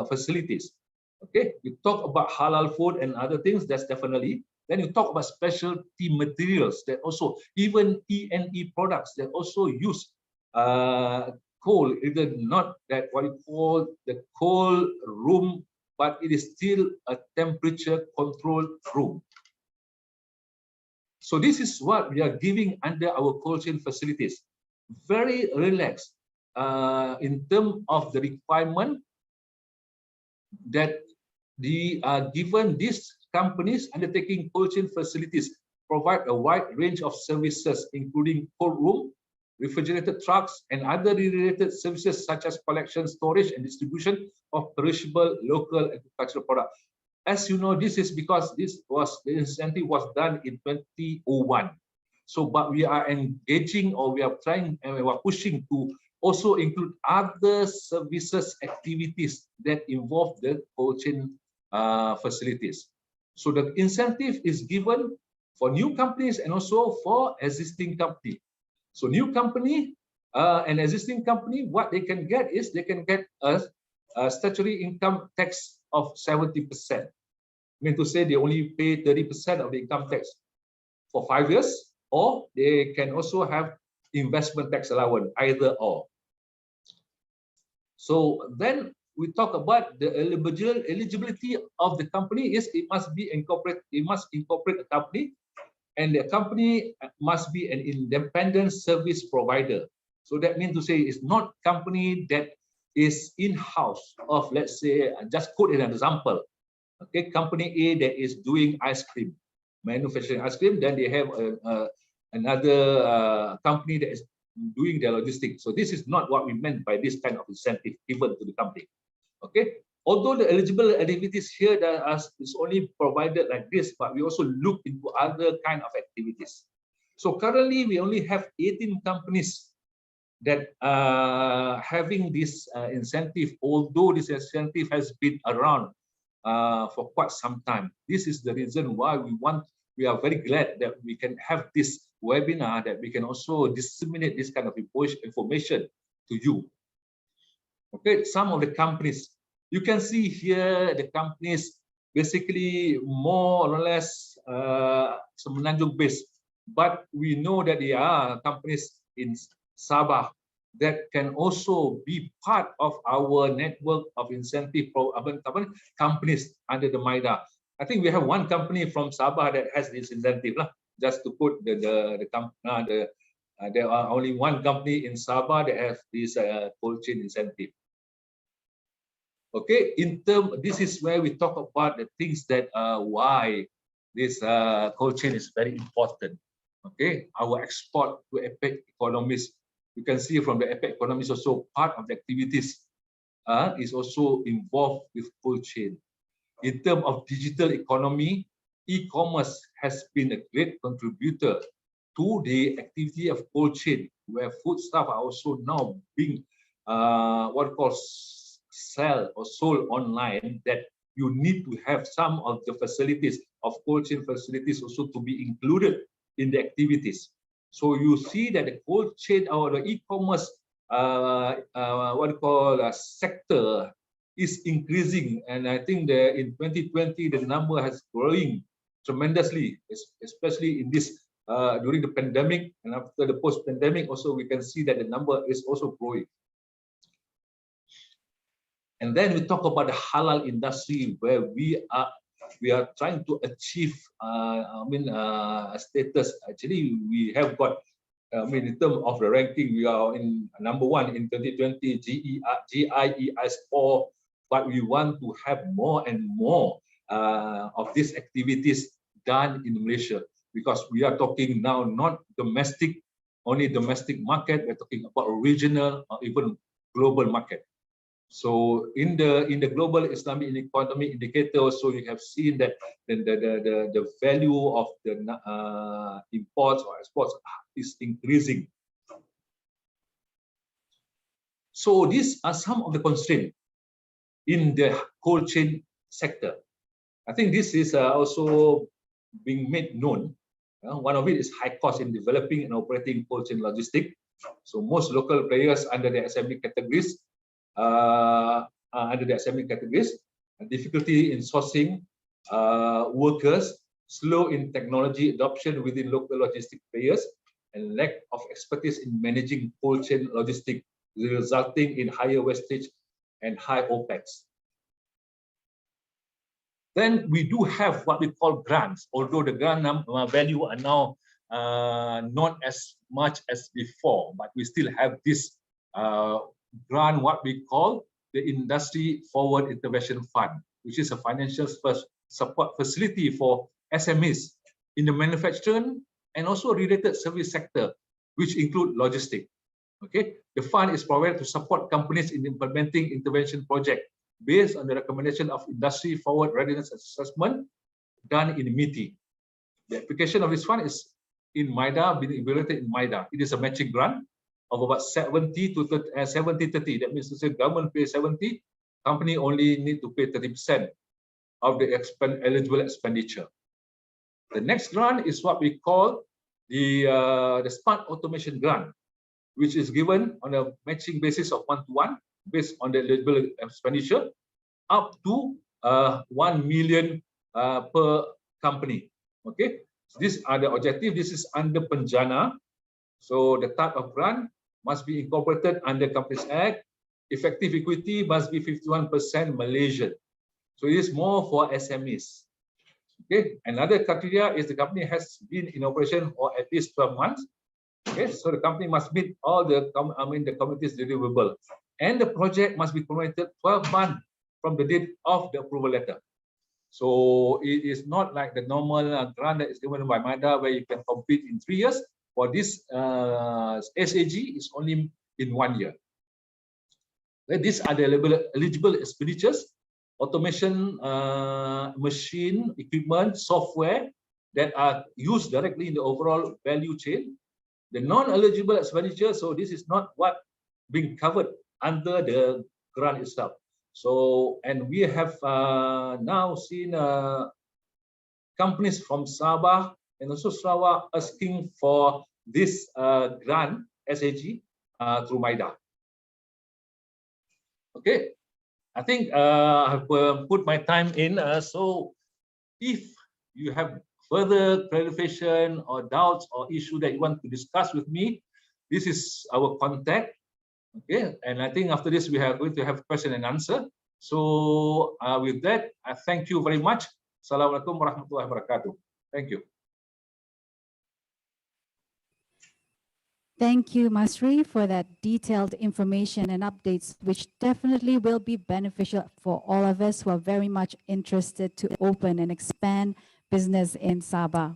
facilities. Okay, you talk about halal food and other things, that's definitely. Then you talk about specialty materials that also, even E&E products that also use coal, either not that what you call the cold room, but it is still a temperature controlled room. So this is what we are giving under our cold chain facilities. Very relaxed in terms of the requirement that given these companies undertaking cold chain facilities provide a wide range of services, including cold room, refrigerated trucks, and other related services such as collection, storage, and distribution of perishable local agricultural products. As you know, this is because the incentive was done in 2001. So, but we are engaging, or we are trying, and we are pushing to also include other services activities that involve the cold chain facilities. So the incentive is given for new companies and also for existing company. So new company and existing company, what they can get is they can get a statutory income tax of 70%. I mean to say they only pay 30% of the income tax for 5 years, or they can also have investment tax allowance, either or. So then we talk about the eligibility of the company is it must incorporate a company, and the company must be an independent service provider. So that means to say it's not company that is in-house of, let's say, just quote an example. Okay, company A that is doing ice cream, manufacturing ice cream, then they have another company that is doing their logistics. So this is not what we meant by this kind of incentive given to the company. Okay, although the eligible activities here is only provided like this, but we also look into other kind of activities. So currently we only have 18 companies that are having this incentive, although this incentive has been around for quite some time. This is the reason why we are very glad that we can have this webinar, that we can also disseminate this kind of information to you. Okay, some of the companies, you can see here the companies basically more or less Semenanjung based, but we know that there are companies in Sabah that can also be part of our network of incentive companies under the MIDA. I think we have one company from Sabah that has this incentive lah. Just to put there are only one company in Sabah that has this cold chain incentive. Okay, this is where we talk about the things that why this cold chain is very important. Okay, our export to APEC economies. You can see from the APEC economies also part of the activities is also involved with cold chain. In terms of digital economy, e-commerce has been a great contributor to the activity of cold chain, where foodstuff are also now being sell or sold online, that you need to have some of the facilities of cold chain facilities also to be included in the activities. So you see that the cold chain or the e-commerce sector is increasing, and I think that in 2020 the number has growing tremendously, especially in this during the pandemic, and after the post-pandemic also we can see that the number is also growing. And then we talk about the halal industry, where we are trying to achieve status. Actually, we have got in terms of the ranking, we are in #1 in 2020 GIEI score, but we want to have more and more of these activities done in Malaysia, because we are talking now not only domestic market, we're talking about regional or even global market. So in the global Islamic economy indicator also, you have seen that the value of the imports or exports is increasing. So these are some of the constraints in the cold chain sector. I think this is also being made known. One of it is high cost in developing and operating cold chain logistics. So most local players under the SME categories, difficulty in sourcing workers, slow in technology adoption within local logistic players, and lack of expertise in managing cold chain logistics, resulting in higher wastage and high OPEX. Then we do have what we call grants, although the grant value are now not as much as before, but we still have this grant, what we call the Industry Forward Intervention Fund, which is a financial support facility for SMEs in the manufacturing and also related service sector which include logistics. Okay, the fund is provided to support companies in implementing intervention project based on the recommendation of industry forward readiness assessment done in MITI. The application of this fund is in MIDA, being evaluated in MIDA. It is a matching grant of about 70 to 30. That means to say government pays 70, company only need to pay 30% of the eligible expenditure. The next grant is what we call the Smart Automation Grant, which is given on a matching basis of 1-to-1 based on the eligible expenditure up to 1 million per company. Okay, so these are the objectives. This is under Penjana. So the type of grant must be incorporated under Companies Act. Effective equity must be 51% Malaysian. So it is more for SMEs. Okay, another criteria is the company has been in operation for at least 12 months. Okay, so the company must meet all the committee's deliverable, and the project must be completed 12 months from the date of the approval letter. So it is not like the normal grant that is given by MIDA where you can complete in 3 years. For this SAG, is only in 1 year. Then these are the eligible expenditures: automation, machine, equipment, software that are used directly in the overall value chain. The non-eligible expenditure, so this is not what being covered under the grant itself. So, and we have now seen companies from Sabah and also Sarawak asking for this grant SAG through MIDA. Okay, I think I have put my time in. So if you have further clarification or doubts or issue that you want to discuss with me, this is our contact. Okay, and I think after this we are going to have question and answer. So with that, I thank you very much. Assalamualaikum warahmatullahi wabarakatuh. Thank you. Thank you, Masri, for that detailed information and updates, which definitely will be beneficial for all of us who are very much interested to open and expand business in Sabah.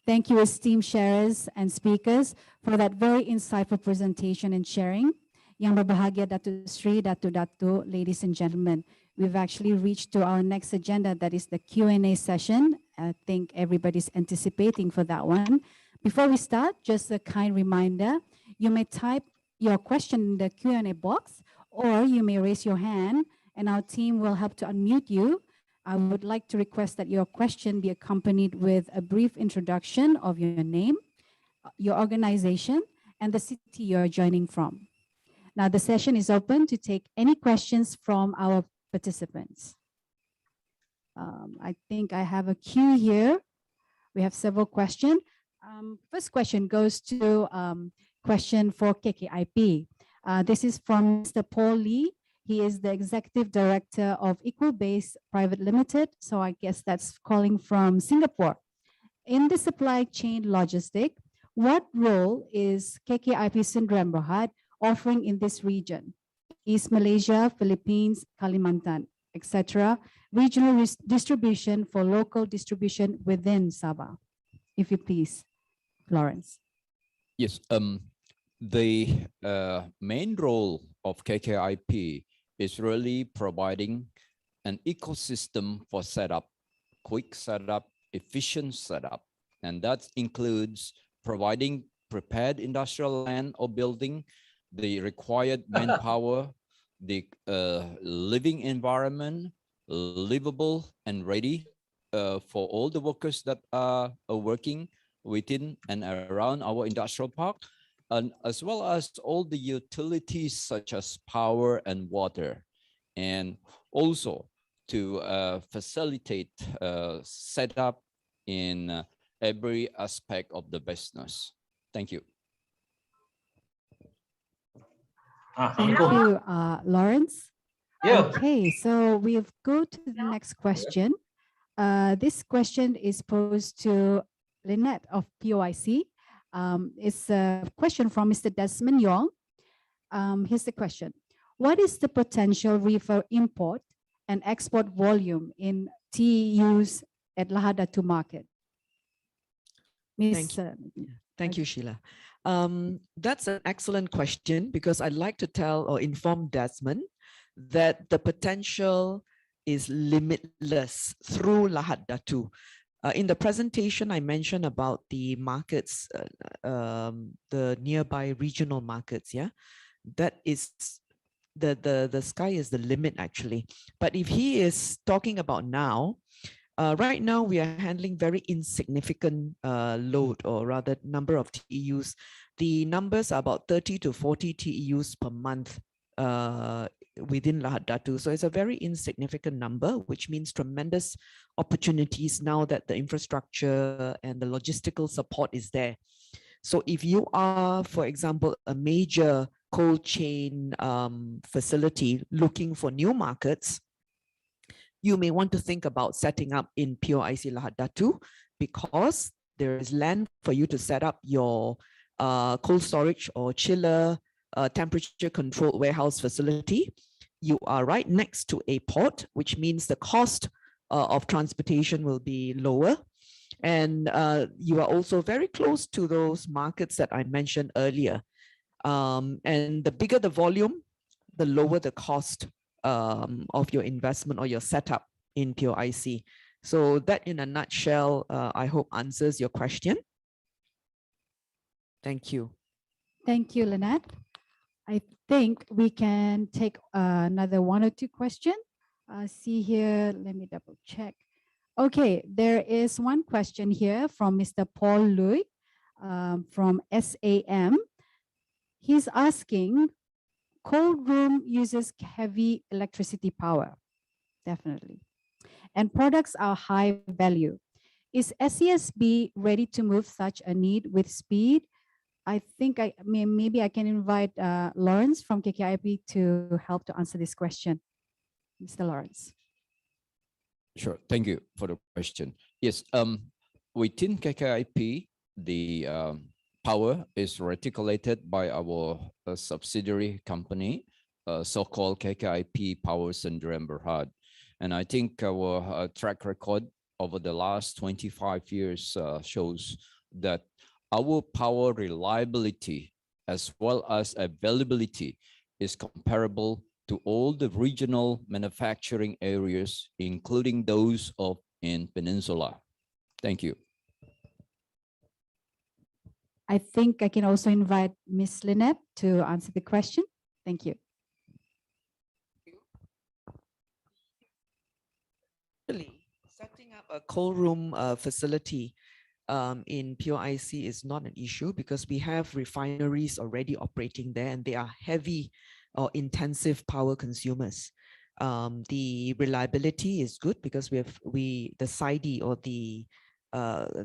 Thank you, esteemed sharers and speakers, for that very insightful presentation and sharing. Yang berbahagia Datuk Sri, Datuk, ladies and gentlemen, we've actually reached to our next agenda, that is the Q&A session. I think everybody's anticipating for that one. Before we start, just a kind reminder, you may type your question in the Q&A box, or you may raise your hand and our team will help to unmute you. I would like to request that your question be accompanied with a brief introduction of your name, your organization, and the city you're joining from. Now the session is open to take any questions from our participants. I think I have a queue here. We have several questions. First question goes to question for KKIP. This is from Mr. Paul Lee. He is the Executive Director of Equal Base Private Limited. So I guess that's calling from Singapore. In the supply chain logistic, what role is KKIP Sdn Bhd offering in this region? East Malaysia, Philippines, Kalimantan, etc. Regional distribution for local distribution within Sabah. If you please, Lawrence. Yes, the main role of KKIP is really providing an ecosystem for setup, quick setup, efficient setup. And that includes providing prepared industrial land or building, the required manpower, the living environment, livable and ready for all the workers that are working within and around our industrial park, and as well as all the utilities such as power and water, and also to facilitate setup in every aspect of the business. Thank you. Thank you, Lawrence. Yeah. Okay, so we'll go to the next question. This question is posed to Lynette of POIC. It's a question from Mr. Desmond Yong. Here's the question. What is the potential reefer import and export volume in TEUs at Lahadatu market? Thank you, Sheila. That's an excellent question, because I'd like to tell or inform Desmond that the potential is limitless through Lahad Datu. In the presentation, I mentioned about the markets, the nearby regional markets. Yeah, that is the sky is the limit actually. But if he is talking about now, right now we are handling very insignificant load, or rather number of TEUs. The numbers are about 30 to 40 TEUs per month within Lahad Datu. So it's a very insignificant number, which means tremendous opportunities now that the infrastructure and the logistical support is there. So if you are, for example, a major cold chain facility looking for new markets, you may want to think about setting up in POIC Lahad Datu, because there is land for you to set up your cold storage or chiller, temperature controlled warehouse facility. You are right next to a port, which means the cost of transportation will be lower. And you are also very close to those markets that I mentioned earlier. And the bigger the volume, the lower the cost of your investment or your setup in POIC. So that in a nutshell, I hope answers your question. Thank you. Thank you, Lynette. I think we can take another one or two questions. See here, let me double check. Okay, there is one question here from Mr. Paul Lui from SAM. He's asking, cold room uses heavy electricity power, definitely, and products are high value. Is SESB ready to move such a need with speed? I think maybe I can invite Lawrence from KKIP to help to answer this question. Mr. Lawrence. Sure, thank you for the question. Yes, within KKIP, the power is reticulated by our subsidiary company, so-called KKIP Power Sdn Bhd. And I think our track record over the last 25 years shows that our power reliability as well as availability is comparable to all the regional manufacturing areas, including those in Peninsula. Thank you. I think I can also invite Ms. Lynette to answer the question. Thank you. Setting up a cold room facility in POIC is not an issue, because we have refineries already operating there, and they are heavy or intensive power consumers. The reliability is good, because the SIDI, or the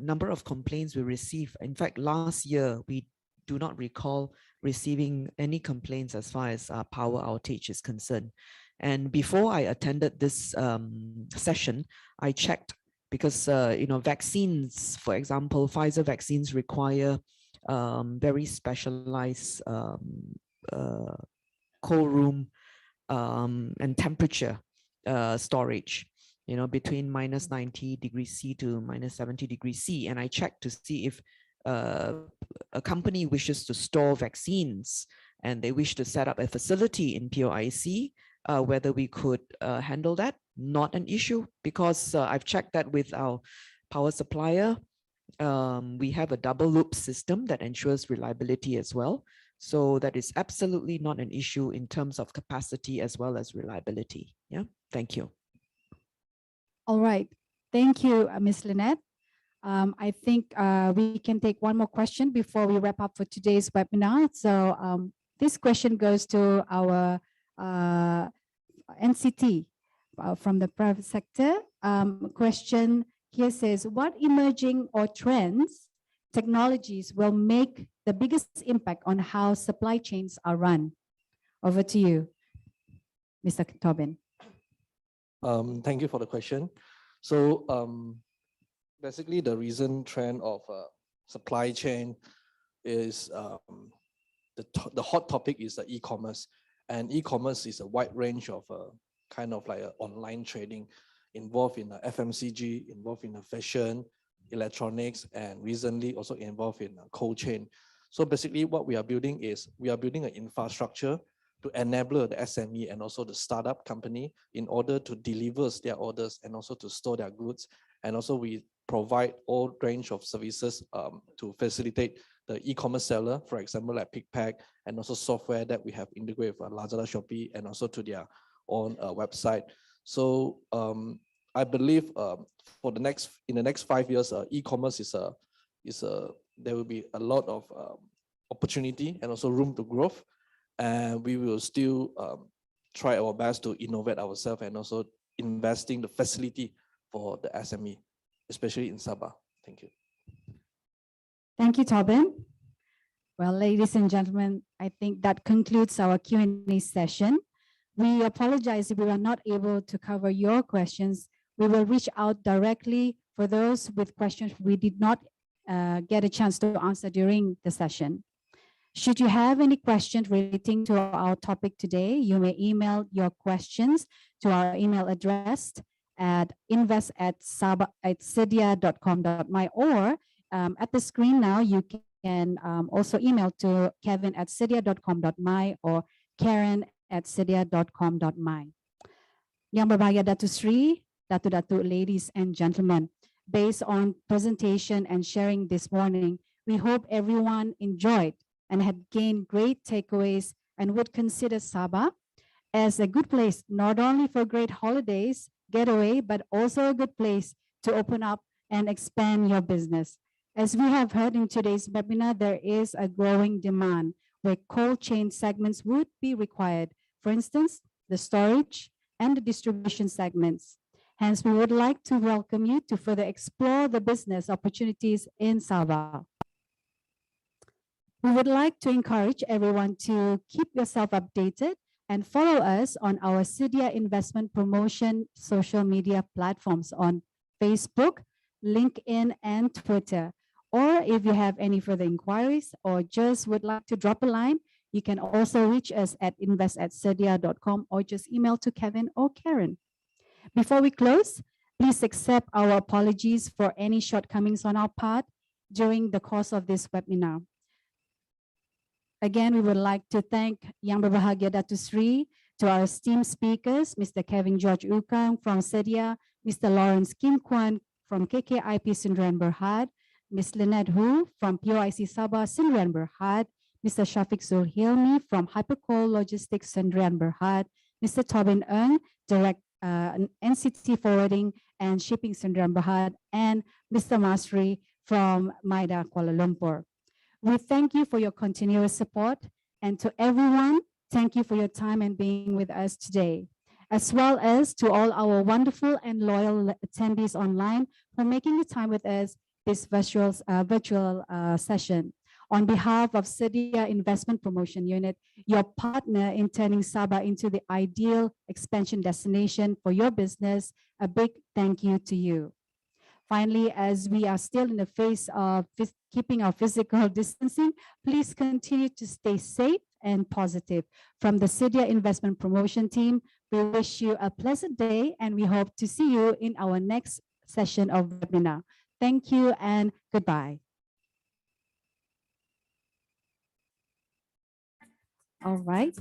number of complaints we receive. In fact, last year, we do not recall receiving any complaints as far as power outage is concerned. And before I attended this session, I checked, because vaccines, for example, Pfizer vaccines require very specialized cold room and temperature storage, between minus 90 degrees C to minus 70 degrees C. And I checked to see if a company wishes to store vaccines and they wish to set up a facility in POIC, whether we could handle that. Not an issue, because I've checked that with our power supplier. We have a double loop system that ensures reliability as well. So that is absolutely not an issue in terms of capacity as well as reliability. Yeah, thank you. All right, thank you, Ms. Lynette. I think we can take one more question before we wrap up for today's webinar. So this question goes to our NCT from the private sector. Question here says, what emerging or trends technologies will make the biggest impact on how supply chains are run? Over to you, Mr. Tobin. Thank you for the question. So basically the recent trend of supply chain is the hot topic is the e-commerce, and e-commerce is a wide range of kind of like online trading involved in FMCG, involved in fashion, electronics, and recently also involved in cold chain. So basically what we are building is we are building an infrastructure to enable the SME and also the startup company in order to deliver their orders and also to store their goods. And also we provide all range of services to facilitate the e-commerce seller, for example, like pick pack, and also software that we have integrated with Lazada, Shopee, and also to their own website. So I believe in the next 5 years, e-commerce there will be a lot of opportunity and also room to growth, and we will still try our best to innovate ourselves and also investing the facility for the SME, especially in Sabah. Thank you. Thank you, Tobin. Well, ladies and gentlemen, I think that concludes our Q&A session. We apologize if we are not able to cover your questions. We will reach out directly for those with questions we did not get a chance to answer during the session. Should you have any questions relating to our topic today, you may email your questions to our email address at invest@sedia.com.my, or at the screen now, you can also email to kevin@sedia.com.my or karen@sedia.com.my. Yang berbahagia Datuk Sri, Datuk-Datuk, ladies and gentlemen, based on presentation and sharing this morning, we hope everyone enjoyed and had gained great takeaways and would consider Sabah as a good place, not only for great holidays, getaway, but also a good place to open up and expand your business. As we have heard in today's webinar, there is a growing demand where cold chain segments would be required. For instance, the storage and the distribution segments. Hence, we would like to welcome you to further explore the business opportunities in Sabah. We would like to encourage everyone to keep yourself updated and follow us on our Sedia investment promotion social media platforms on Facebook, LinkedIn, and Twitter. Or if you have any further inquiries or just would like to drop a line, you can also reach us at invest@sedia.com or just email to Kevin or Karen. Before we close, please accept our apologies for any shortcomings on our part during the course of this webinar. Again, we would like to thank Yang Berbahagia Datuk Sri, to our esteemed speakers, Mr. Kevin George Ukang from Sedia, Mr. Lawrence Kim Kwan from KKIP Sdn Berhad, Ms. Lynette Hu from POIC Sabah Sdn Berhad, Mr. Shafiq Zulhilmi from Hypercoal Logistics Sdn Berhad, Mr. Tobin Ng, NCT Forwarding and Shipping Sdn Berhad, and Mr. Masri from MIDA Kuala Lumpur. We thank you for your continuous support, and to everyone, thank you for your time and being with us today, as well as to all our wonderful and loyal attendees online for making the time with us this virtual session. On behalf of Sedia Investment Promotion Unit, your partner in turning Sabah into the ideal expansion destination for your business, a big thank you to you. Finally, as we are still in the phase of keeping our physical distancing, please continue to stay safe and positive. From the Sedia Investment Promotion team, we wish you a pleasant day and we hope to see you in our next session of webinar. Thank you and goodbye. All right.